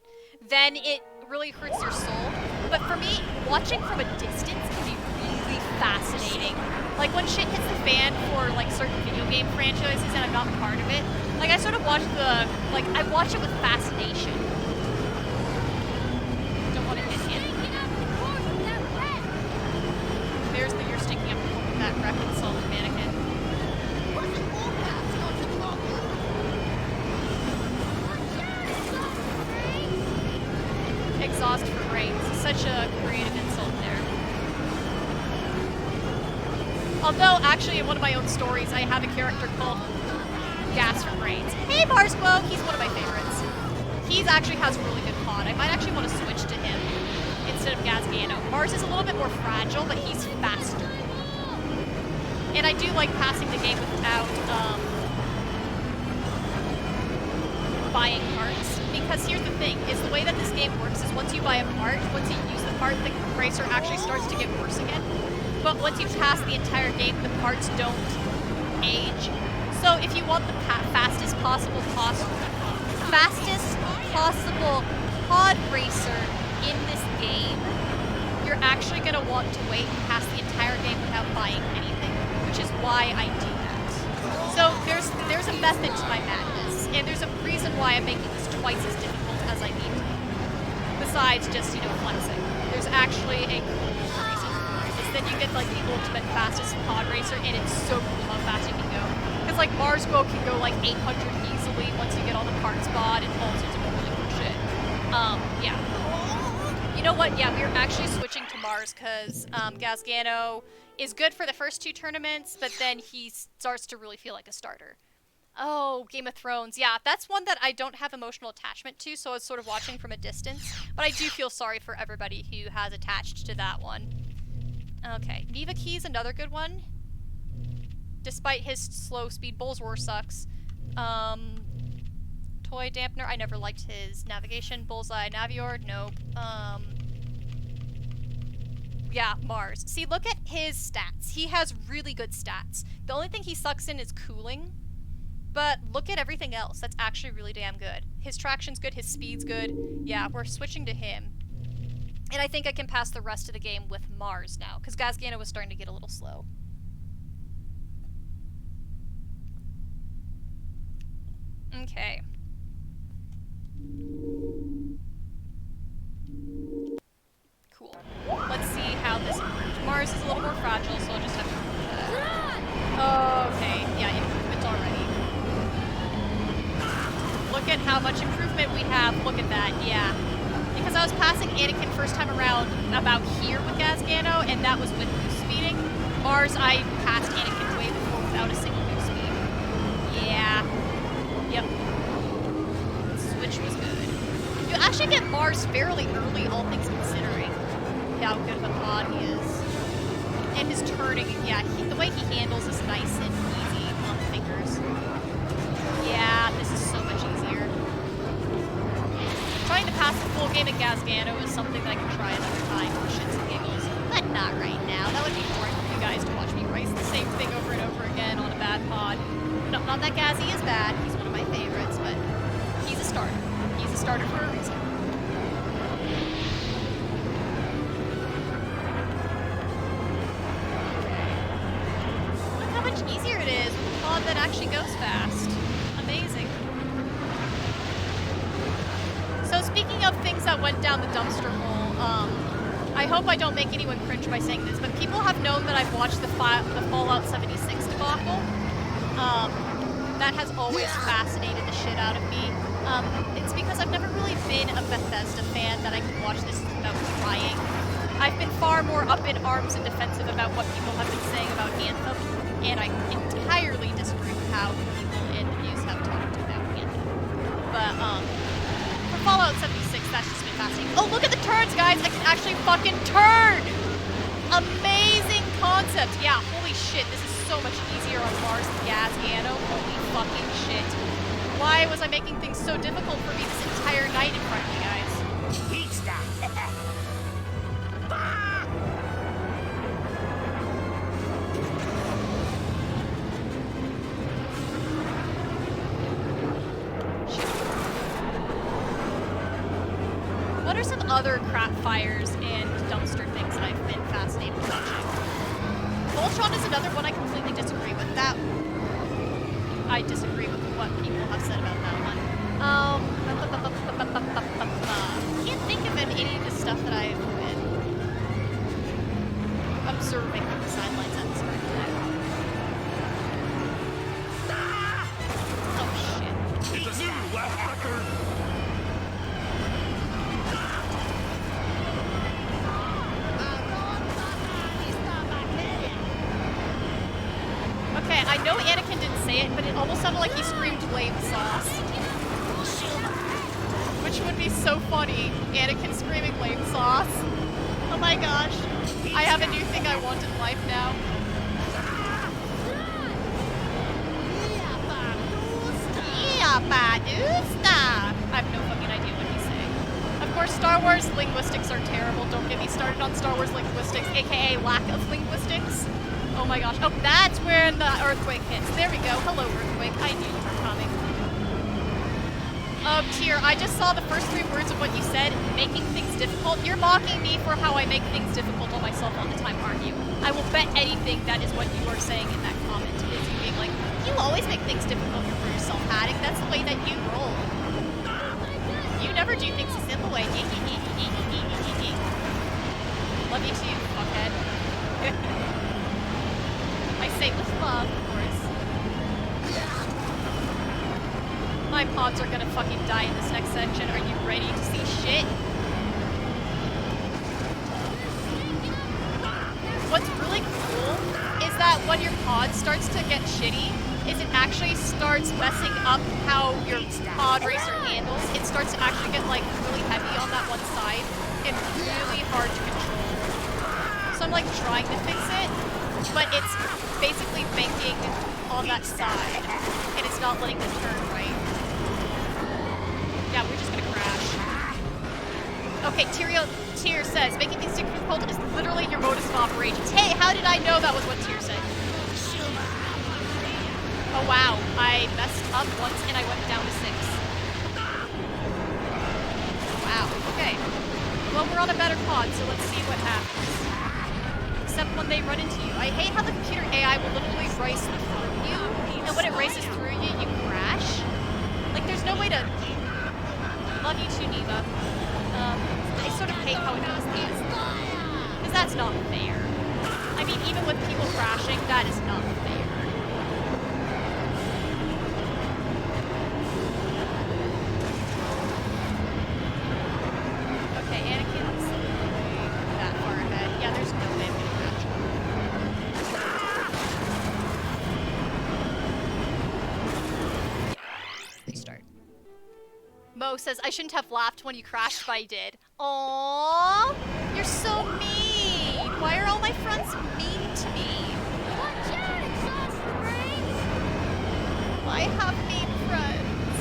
then it really hurts your soul. But for me, watching from a distance can be really fascinating. Like when shit hits the fan for like certain video game franchises and I'm not part of it, like I sort of watch I watch it with fascination. Don't want to hit him. There's the you're sticking up with that wreck and solid mannequin. Exhaust for brains. Such a creative insult there. Although, actually, in one of my own stories, I have a character called Gas for Brains. Hey, Marsquo! He's one of my favorites. He actually has a really good pod. I might actually want to switch to him instead of Gazgano. Mars is a little bit more fragile, but he's faster. And I do like passing the game without buying parts. Because here's the thing, is the way that this game works is once you buy a part, once you use the part, the racer actually starts to get worse again. But once you pass the entire game, the parts don't age. So if you want the fastest possible pod racer in this game, you're actually going to want to wait and pass the entire game without buying anything, which is why I do that. So there's a method to my madness, and there's a reason why I'm making this twice as difficult as I need to. Besides just, flexing. There's actually a cool reason for it. Is then you get like the ultimate fastest pod racer, and it's so cool how fast you can go. Because like Marsquo can go like 800 easily once you get all the parts bought and all sorts of really cool shit. Yeah. You know what? Yeah, we're actually switching to Mars because Gazgano is good for the first 2 tournaments, but then he starts to really feel like a starter. Oh, Game of Thrones. Yeah, that's one that I don't have emotional attachment to, so I was sort of watching from a distance. But I do feel sorry for everybody who has attached to that one. Okay, Viva Key's another good one. Despite his slow speed, Bull's Roar sucks. toy dampener. I never liked his navigation. Bullseye, Navior, nope. Yeah, Mars. See, look at his stats. He has really good stats. The only thing he sucks in is cooling. But look at everything else. That's actually really damn good. His traction's good, his speed's good. Yeah, we're switching to him. And I think I can pass the rest of the game with Mars now, because Gazgano was starting to get a little slow. Okay. Cool. Let's see how this improves. Mars is a little more fragile, so I'll just have to remove that. Oh, okay. Yeah, improvement already. Look at how much improvement we have. Look at that. Yeah. Because I was passing Anakin first time around about here with Gazgano, and that was with boost speeding. Mars, I passed Anakin way before without a single boost speed. Yeah. Yep. Switch was good. You actually get Mars fairly early, all things considering how good of a pod he is. And his turning, yeah, the way he handles is nice and easy on the fingers. Yeah, this is so much easier. Trying to pass the full game at Gazgano is something that I can try another time for shits and giggles. But not right now. That would be boring for you guys to watch me race the same thing over and over again on a bad pod. No, not that Gazzy is bad. He's one of my favorites, but he's a starter. He's a starter for a reason. Look how much easier it is with a pod that actually goes fast. Amazing. So speaking of things that went down the dumpster hole, I hope I don't make anyone cringe by saying this, but people have known that I've watched the Fallout 76 debacle. That has always fascinated the shit out of me. It's because I've never really been a Bethesda fan that I can watch this without crying. I've been far more up in arms and defensive about what people have been saying about Anthem, and I entirely disagree with how people in the news have talked about Anthem. But, for Fallout 76, that's just been fascinating. Oh, look at the turns, guys! I can actually fucking turn! Amazing concept! Yeah, holy shit, this is so much easier on Mars than Gazgano. Holy fucking shit. Why was I making things so difficult for me this entire night in front of you guys? Heat stop. What are some other crap fires and dumpster things that I've been fascinated with watching? Voltron is another one I completely disagree with. That I disagree with what people have said about that one. Can't think of any of the stuff that I've been observing from the sidelines at this point today. Oh shit. It's a new lap record. Okay, I know Anakin didn't say it, but it almost sounded like he screamed flame sauce. Which would be so funny. Anakin screaming flame sauce. Oh my gosh. I have a new thing I want in life now. I have no fucking idea what he's saying. Of course, Star Wars linguistics are terrible. Don't get me started on Star Wars linguistics, aka lack of linguistics. Oh my gosh. Oh, that's where the earthquake hits. There we go. Hello, earthquake. I knew you were coming. Tyr, I just saw the first 3 words of what you said, making things difficult. You're mocking me for how I make things difficult on myself all the time, aren't you? I will bet anything that is what you are saying in that comment. Is you being like, you always make things difficult for yourself, Haddock. That's the way that you roll. You never do things a simple way. Love you too, fuckhead. I say with love, of course. My pods are gonna fucking die in this next section. Are you ready to see shit? What's really cool is that when your pod starts to get shitty, is it actually starts messing up how your pod racer handles. It starts to actually get like really heavy on that one side and really hard to control. So I'm like trying to fix it, but it's basically banking on that side and it's not letting it turn right. Okay, Tyr says, making things stick with cold is literally your modus of operations. Hey, how did I know that was what Tyr said? Oh wow, I messed up once and I went down to 6. Wow, okay. Well, we're on a better pod, so let's see what happens. Except when they run into you. I hate how the computer AI will literally race through you, and when it races through you, you crash. Like, there's no way to... Love you too, Neva. I sort of hate how it does this. Because that's not fair. I mean, even with people crashing, that is not fair. Okay, Anakin's that far ahead. Yeah, there's no way I'm gonna catch him. Restart. Mo says, I shouldn't have laughed when you crashed, but I did. Aww, you're so mean. Why are all my friends mean to me? Watch out, it's off the race! I have mean friends.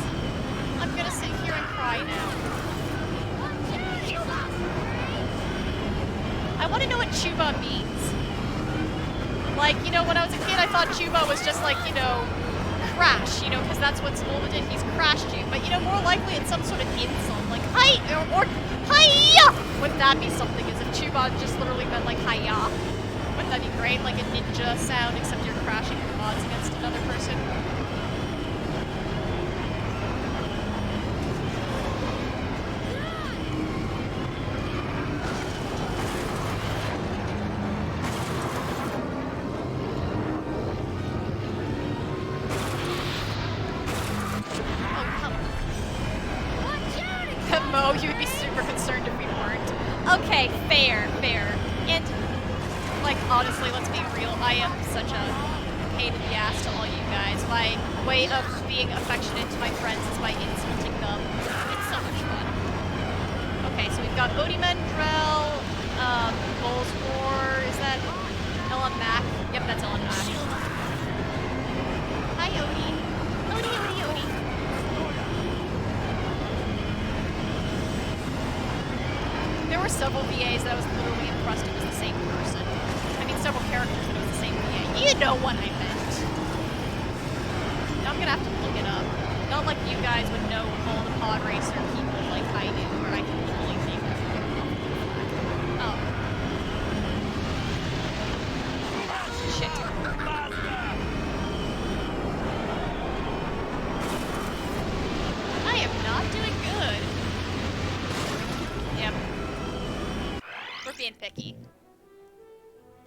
I'm gonna sit here and cry now. Watch out, it's off the race! I want to know what Chuba means. Like, you know, when I was a kid, I thought Chuba was just like, you know, crash, you know, because that's what Smolder did. He's crashed you. But, you know, more likely it's some sort of insult, like, hi, or hiya! Wouldn't that be something as if Chuba just literally meant, like, hiya? Wouldn't that be great? Like a ninja sound, except you're crashing your mods against another person. Mo, you would be super concerned if we weren't. Okay, fair. And, like, honestly, let's be real, I am such a pain in the ass to all you guys. My way of being affectionate to my friends is by insulting them. It's so much fun. Okay, so we've got Odiman, Drell, Bulls War, is that Ellen Mack? Yep, that's Ellen Mack. Hi, Odie. Odie. There were several VAs that I was literally impressed it was the same person. I mean, several characters that it was the same VA. You know what I meant. Now I'm gonna have to look it up. Not like you guys would know all the pod racer people like I do, where I can literally name everyone. Oh. Shit. I am not doing good. Yep. We're being picky.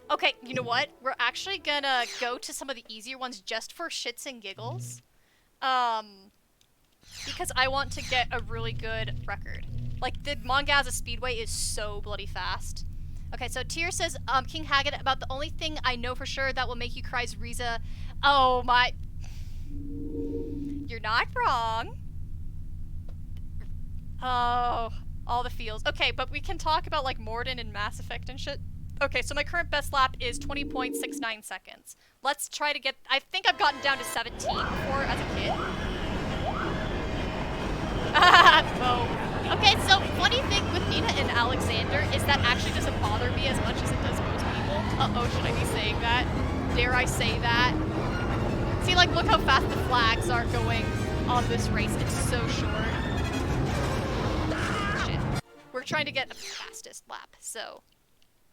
Okay, you know what? We're actually gonna go to some of the easier ones just for shits and giggles. Because I want to get a really good record. Like, the Mongaza Speedway is so bloody fast. Okay, so Tyr says, King Haggett, about the only thing I know for sure that will make you cry is Riza. Oh my... You're not wrong. Oh... all the feels. Okay, but we can talk about, like, Morden and Mass Effect and shit. Okay, so my current best lap is 20.69 seconds. Let's try to get... I think I've gotten down to 17 before as a kid. Oh. Okay, so funny thing with Nina and Alexander is that actually doesn't bother me as much as it does most people. Uh-oh, should I be saying that? Dare I say that? See, like, look how fast the flags are going on this race. It's so short. We're trying to get the fastest lap, so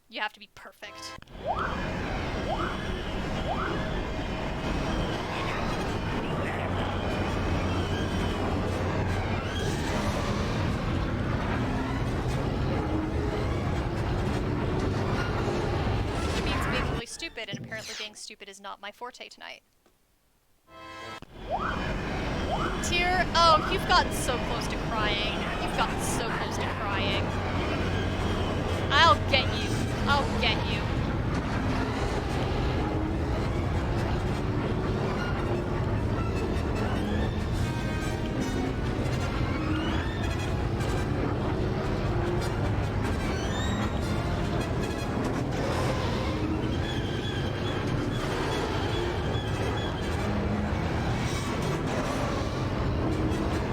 you have to be perfect. It means being really stupid, and apparently being stupid is not my forte tonight. Tyr, oh, you've gotten so close to crying. You've gotten so close to crying. I'll get you. I'll get you.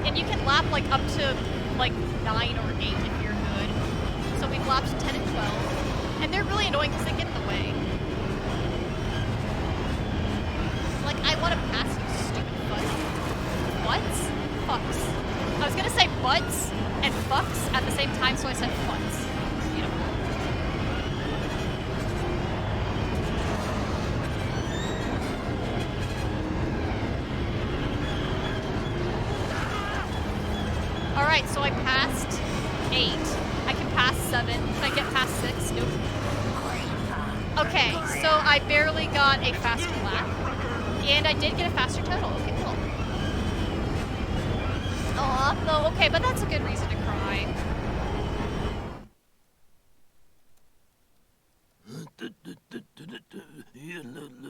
And you can lap, like, up to, like, 9 or 8 if you're good. So we've lapped 10 and 12. And they're really annoying because they get in the way. Like, I want to pass you, stupid fuck. What's? Fucks. I was gonna say butts and fucks at the same time, so I said fucks. Beautiful. Alright, so I passed 8. I can pass 7. Can I get past 6? Nope. Okay, so I barely got a faster lap. And I did get a faster total. Okay, cool. Aw, no, okay, but that's a good reason to cry.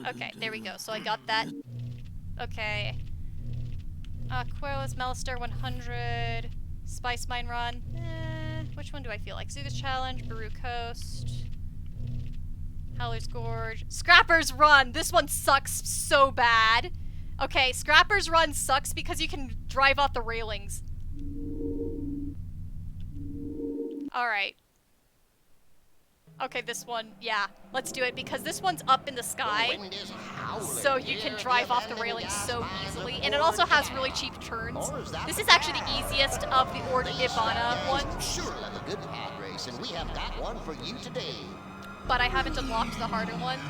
Okay, there we go. So I got that. Okay. Querulous Melister 100. Spice Mine Run. Which one do I feel like? Zoogus Challenge, Baru Coast. Howler's Gorge. Scrapper's Run! This one sucks so bad. Okay, Scrapper's Run sucks because you can drive off the railings. Alright. Okay, this one, yeah. Let's do it because this one's up in the sky. So you can drive off the railings so easily. And it also has really cheap turns. This is actually the easiest of the Ivana ones. Sure love a good pod race, and we have got one for you today. But I haven't unlocked the harder ones.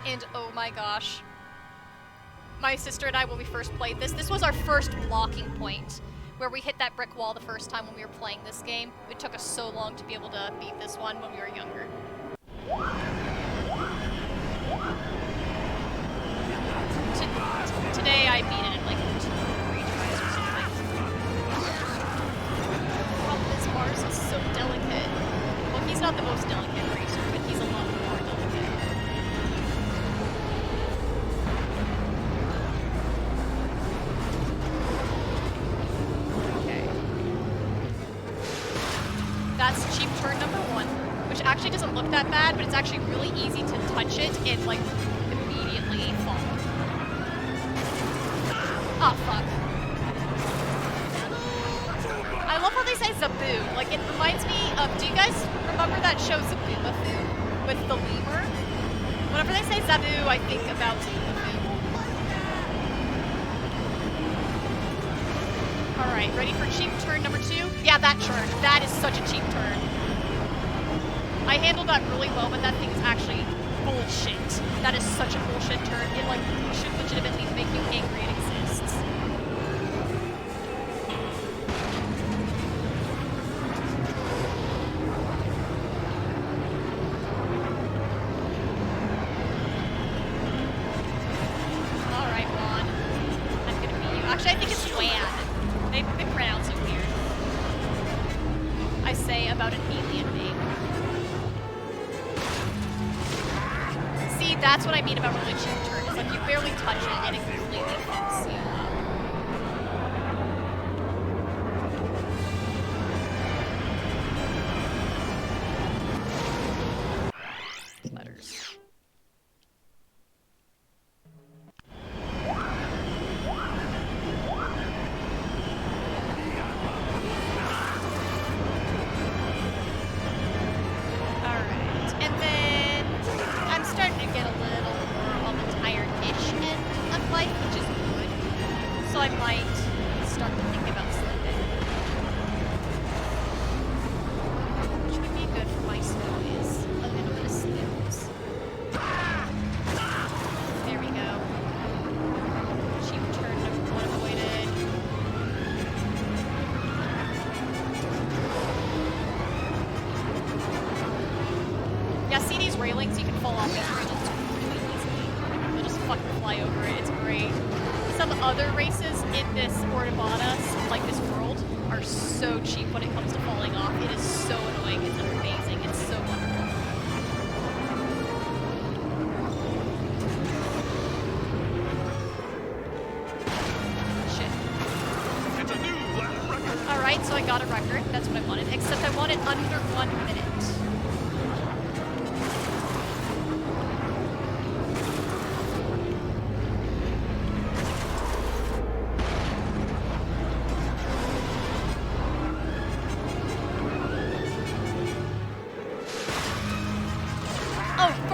And oh my gosh. My sister and I, when we first played this was our first locking point. Where we hit that brick wall the first time when we were playing this game. It took us so long to be able to beat this one when we were younger. Today I beat it in like 2 or 3 tries or something. The problem is Mars is so delicate. Well, he's not the most delicate racer, but he's a lot more delicate. Okay. That's cheap turn number 1, which actually doesn't look that bad, but it's actually really easy to touch it and like immediately fall. Oh, fuck. I love how they say Zaboo. Like, it reminds me of, do you guys remember that show Zaboo with the lemur? Whenever they say Zaboo, I think about Zaboo. Alright, ready for cheap turn number 2? Yeah, that turn. That is such a cheap turn. I handled that really well, but that thing is actually bullshit. That is such a bullshit turn. It, like, should legitimately make you angry it exists. Alright, Juan. I'm gonna be you. Actually, I think it's Juan. They pronounce it weird. I say about an alien name. See, that's what I mean about really cheap turn. It's like you barely touch it and it completely fucks you up. Letters. Alright, and then I'm starting to get a little more on the tired-ish end of life, which is good. So I might start to think about sleeping. Which would be good for my snooze. A little bit of snooze. There we go. Cheap turn number 1 avoided. Yeah, see these railings? You can fall off these railings really easily. You'll just fucking fly over it. It's great. Some other races in this Ivana, like this world, are so cheap when it comes to falling off. It is so annoying. It's amazing. It's so wonderful. Shit. It's a new lap record. Alright, so I got a record. That's what I wanted. Except I want it under 1 minute.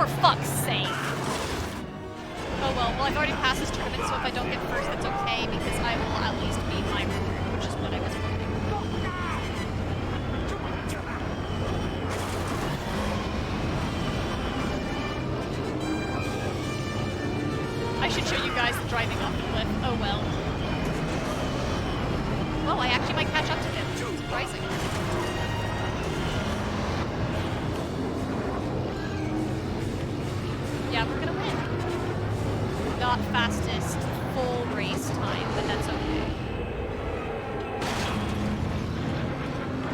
For fuck's sake. Oh well, I've already passed this tournament, so if I don't get first, that's okay, because I will at least beat my record, which is what I was hoping. I should show you guys driving off the cliff. Oh well. Well, I actually might catch up to him. Surprising. Yeah, we're gonna win. Not fastest full race time, but that's okay.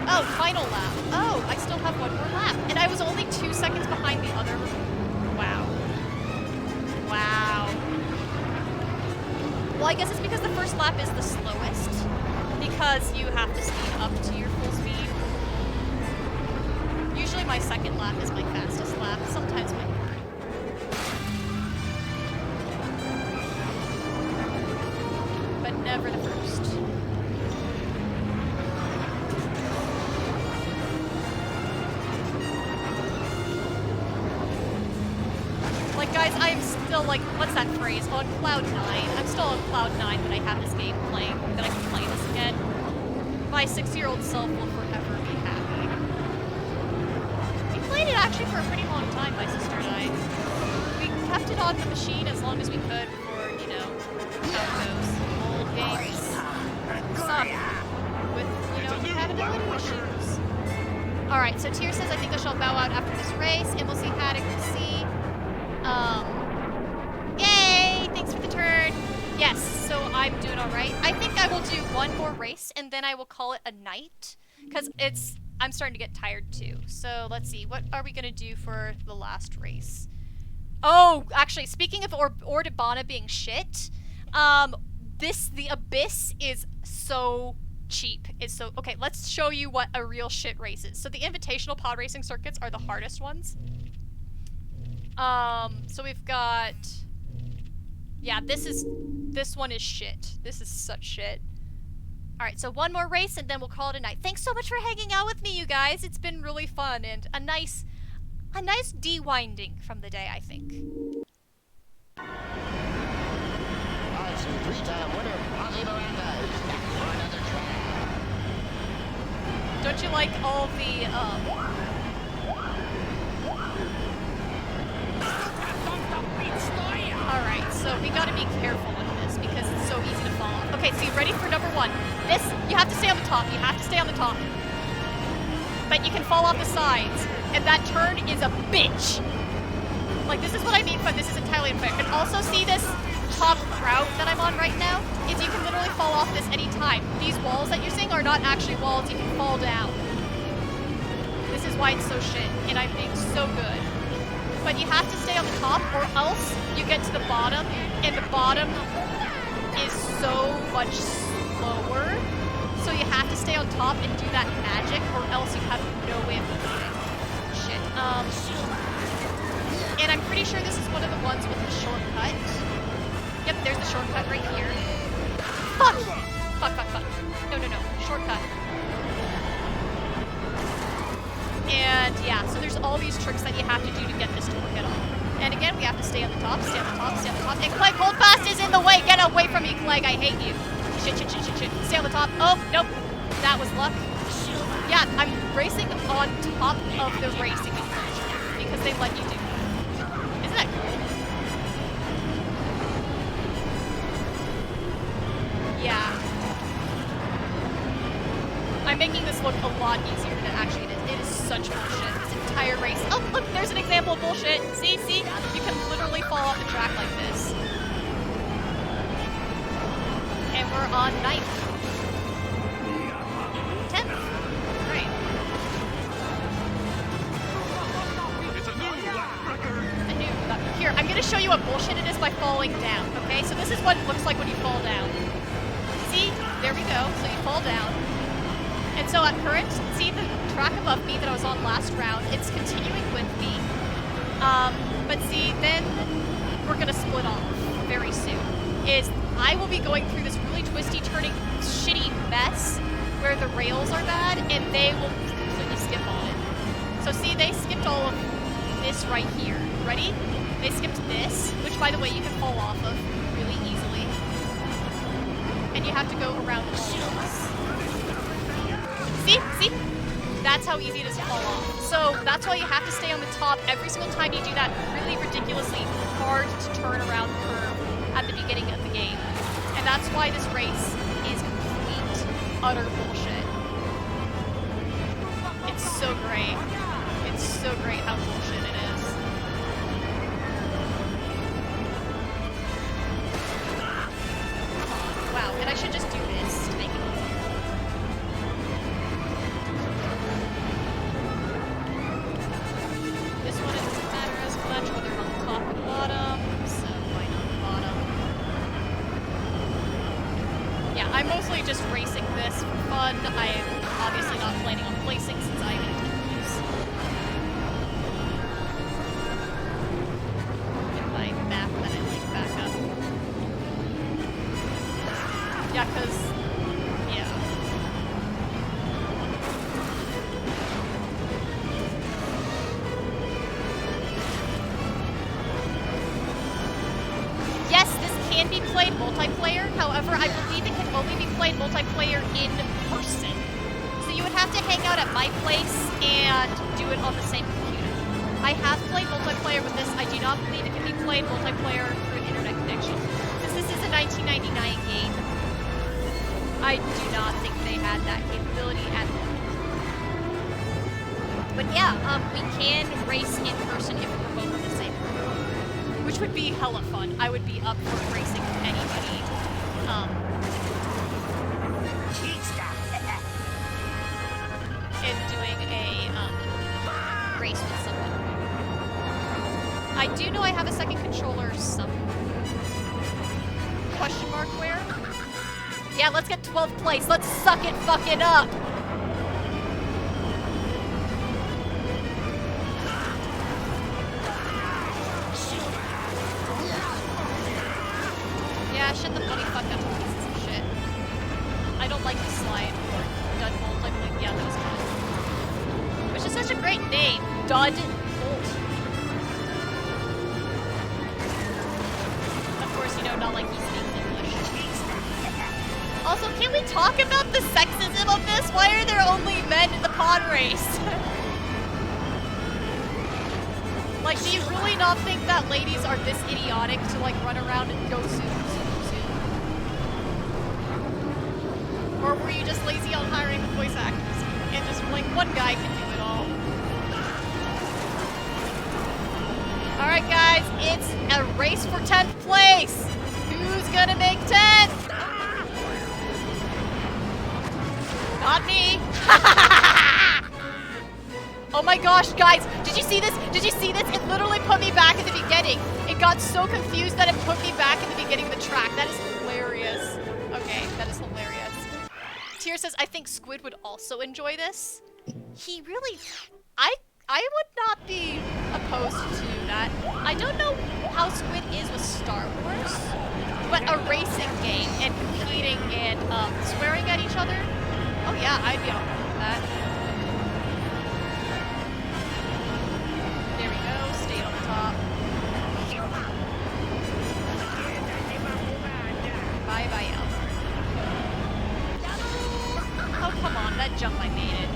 Oh, final lap. Oh, I still have one more lap. And I was only 2 seconds behind the other. Wow. Wow. Well, I guess it's because the first lap is the slowest. Because you have to speed up to your full speed. Usually my second lap is my fastest lap. Sometimes my third. But never the first. Like, guys, I am still, like, what's that phrase? On cloud 9. I'm still on cloud 9 that I have this game playing, that I can play this again. My 6-year-old self will forever be happy. We played it actually for a pretty long time, my sister and I. We kept it on the machine as long as we could before, you know, how it goes. Old games suck with, you know, compatibility issues. Alright, so Tyr says, I think I shall bow out after this race, and we'll see Haddock, we'll see. Yay! Thanks for the turn. Yes, so I'm doing alright. I think I will do one more race, and then I will call it a night. Because I'm starting to get tired too. So let's see, what are we gonna do for the last race? Oh, actually, speaking of Ordibana being shit, the Abyss is so cheap. It's so, okay, let's show you what a real shit race is. So the invitational pod racing circuits are the hardest ones. So we've got, yeah, this one is shit. This is such shit. Alright, so one more race and then we'll call it a night. Thanks so much for hanging out with me, you guys. It's been really fun and a nice de-winding from the day, I think. I see three-time winner, Ozzy Miranda, is back for another try. Don't you like all the, Alright, so we gotta be careful with this because it's so easy to fall off. Okay, so you ready for number one? This, you have to stay on the top. You have to stay on the top. But you can fall off the sides. And that turn is a bitch. Like, this is what I mean, but this is entirely unfair. And also see this top route that I'm on right now? Is you can literally fall off this anytime. These walls that you're seeing are not actually walls. You can fall down. This is why it's so shit. And I'm being so good. But you have to stay on the top or else you get to the bottom and the bottom is so much slower. So you have to stay on top and do that magic or else you have no way of doing it. Shit. And I'm pretty sure this is one of the ones with the shortcut. Yep, there's the shortcut right here. Fuck! Fuck. No. Shortcut. And yeah, so there's all these tricks that you have to do to get this to work at all. And again, we have to stay on the top, stay on the top. And Clegg, hold fast is in the way! Get away from me, Clegg, I hate you. Shit. Stay on the top. Oh, nope. That was luck. Yeah, I'm racing on top of the racing feature because they let you do that. Isn't that cool? Yeah. I'm making this look a lot easier than it actually is. It is such bullshit. This entire race. Oh, look, there's an example of bullshit. See? You can literally fall off the track like this. And we're on 9th. 10th. Right. It's a new lap record. Here, I'm gonna show you what bullshit it is by falling down, okay? So this is what it looks like when you fall down. See? There we go. So you fall down. And so at current, see the track above me that I was on last round, it's continuing with me. But see, then we're gonna split off very soon. I will be going through this really twisty, turning, shitty mess where the rails are bad, and they will completely skip all it. So see, they skipped all of this right here. Ready? They skipped this, which by the way you can fall off of really easily. And you have to go around all of us. See? See? That's how easy it is to fall off. So that's why you have to stay on the top every single time you do that really ridiculously hard to turn around curve at the beginning of the game. And that's why this race is complete, utter bullshit. It's so great. It's so great how bullshit it is. Wow, and I should just do this to make it easier. This one, it doesn't matter as much whether I'm on the top or the bottom, so why not the bottom? Yeah, I'm mostly just racing this for fun. I am obviously not planning on placing since I need to use. Get my map and then I like back up. Yeah, cause yeah. Yes, this can be played multiplayer. However, I believe it can only be played multiplayer in person. So you would have to hang out at my place and do it on the same computer. I have played multiplayer with this. I do not believe it can be played multiplayer through an internet connection. Since this is a 1999 game, I do not think they had that capability at all. But yeah, we can race in person if we're both in the same room, which would be hella fun. I would be up for racing with anybody. And doing a race with someone. I do know I have a second controller somewhere. Question mark where? Yeah, let's get 12th place. Let's suck it fucking up. Yeah, shit the bloody fuck up pieces of shit. I don't like the slide. Dud Bolt, I believe. Yeah, that was fun. Which is such a great name. Dud Bolt. Of course, you know, not like he speaks English. Also, can we talk about the sexism of this? Why are there only men in the pod race? Like, do you really not think that ladies are this idiotic to, like, run around and go zoom, zoom, zoom? Or were you just lazy on hiring the voice actors? And just, like, one guy can do it all? Alright, guys, it's a race for 10th place! Who's gonna make 10th? Not me! Oh my gosh, guys, did you see this? Did you see this? It literally put me back at the beginning. It got so confused that it put me back at the beginning of the track. That is hilarious. Okay, that is hilarious. Tier says, I think Squid would also enjoy this. He really... I would not be opposed to that. I don't know how Squid is with Star Wars, but a racing game and competing and swearing at each other, oh yeah, I'd be on board with that. There we go, stay on top. Bye-bye, Albert. Oh, come on, that jump, I made it.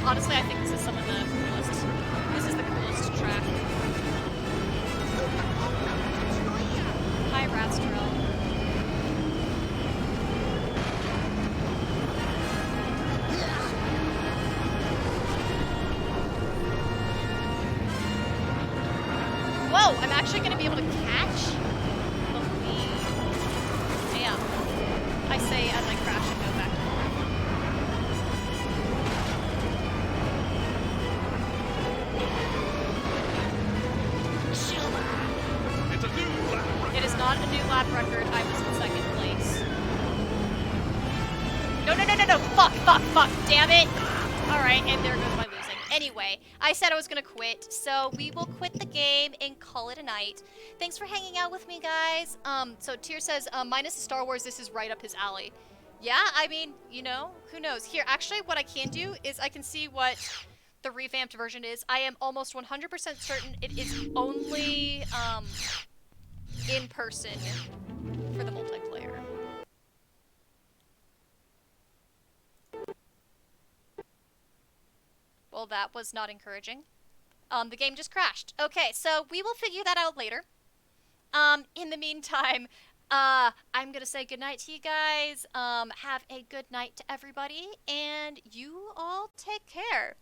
Honestly, I think this is some of the coolest. This is the coolest track. Hi, Ratstrel. Whoa, I'm actually going to be able to catch the lead. Damn. I say as I crash and go back to north. fuck, damn it! Alright, and there goes my losing. Anyway, I said I was gonna quit, so we will quit the game and call it a night. Thanks for hanging out with me, guys. So Tyr says, minus Star Wars, this is right up his alley. Yeah, I mean, you know, who knows? Here, actually, what I can do is I can see what the revamped version is. I am almost 100% certain it is only, in person for the multiplayer. Well, that was not encouraging. The game just crashed. Okay, so we will figure that out later. In the meantime, I'm gonna say goodnight to you guys. Have a good night to everybody, and you all take care.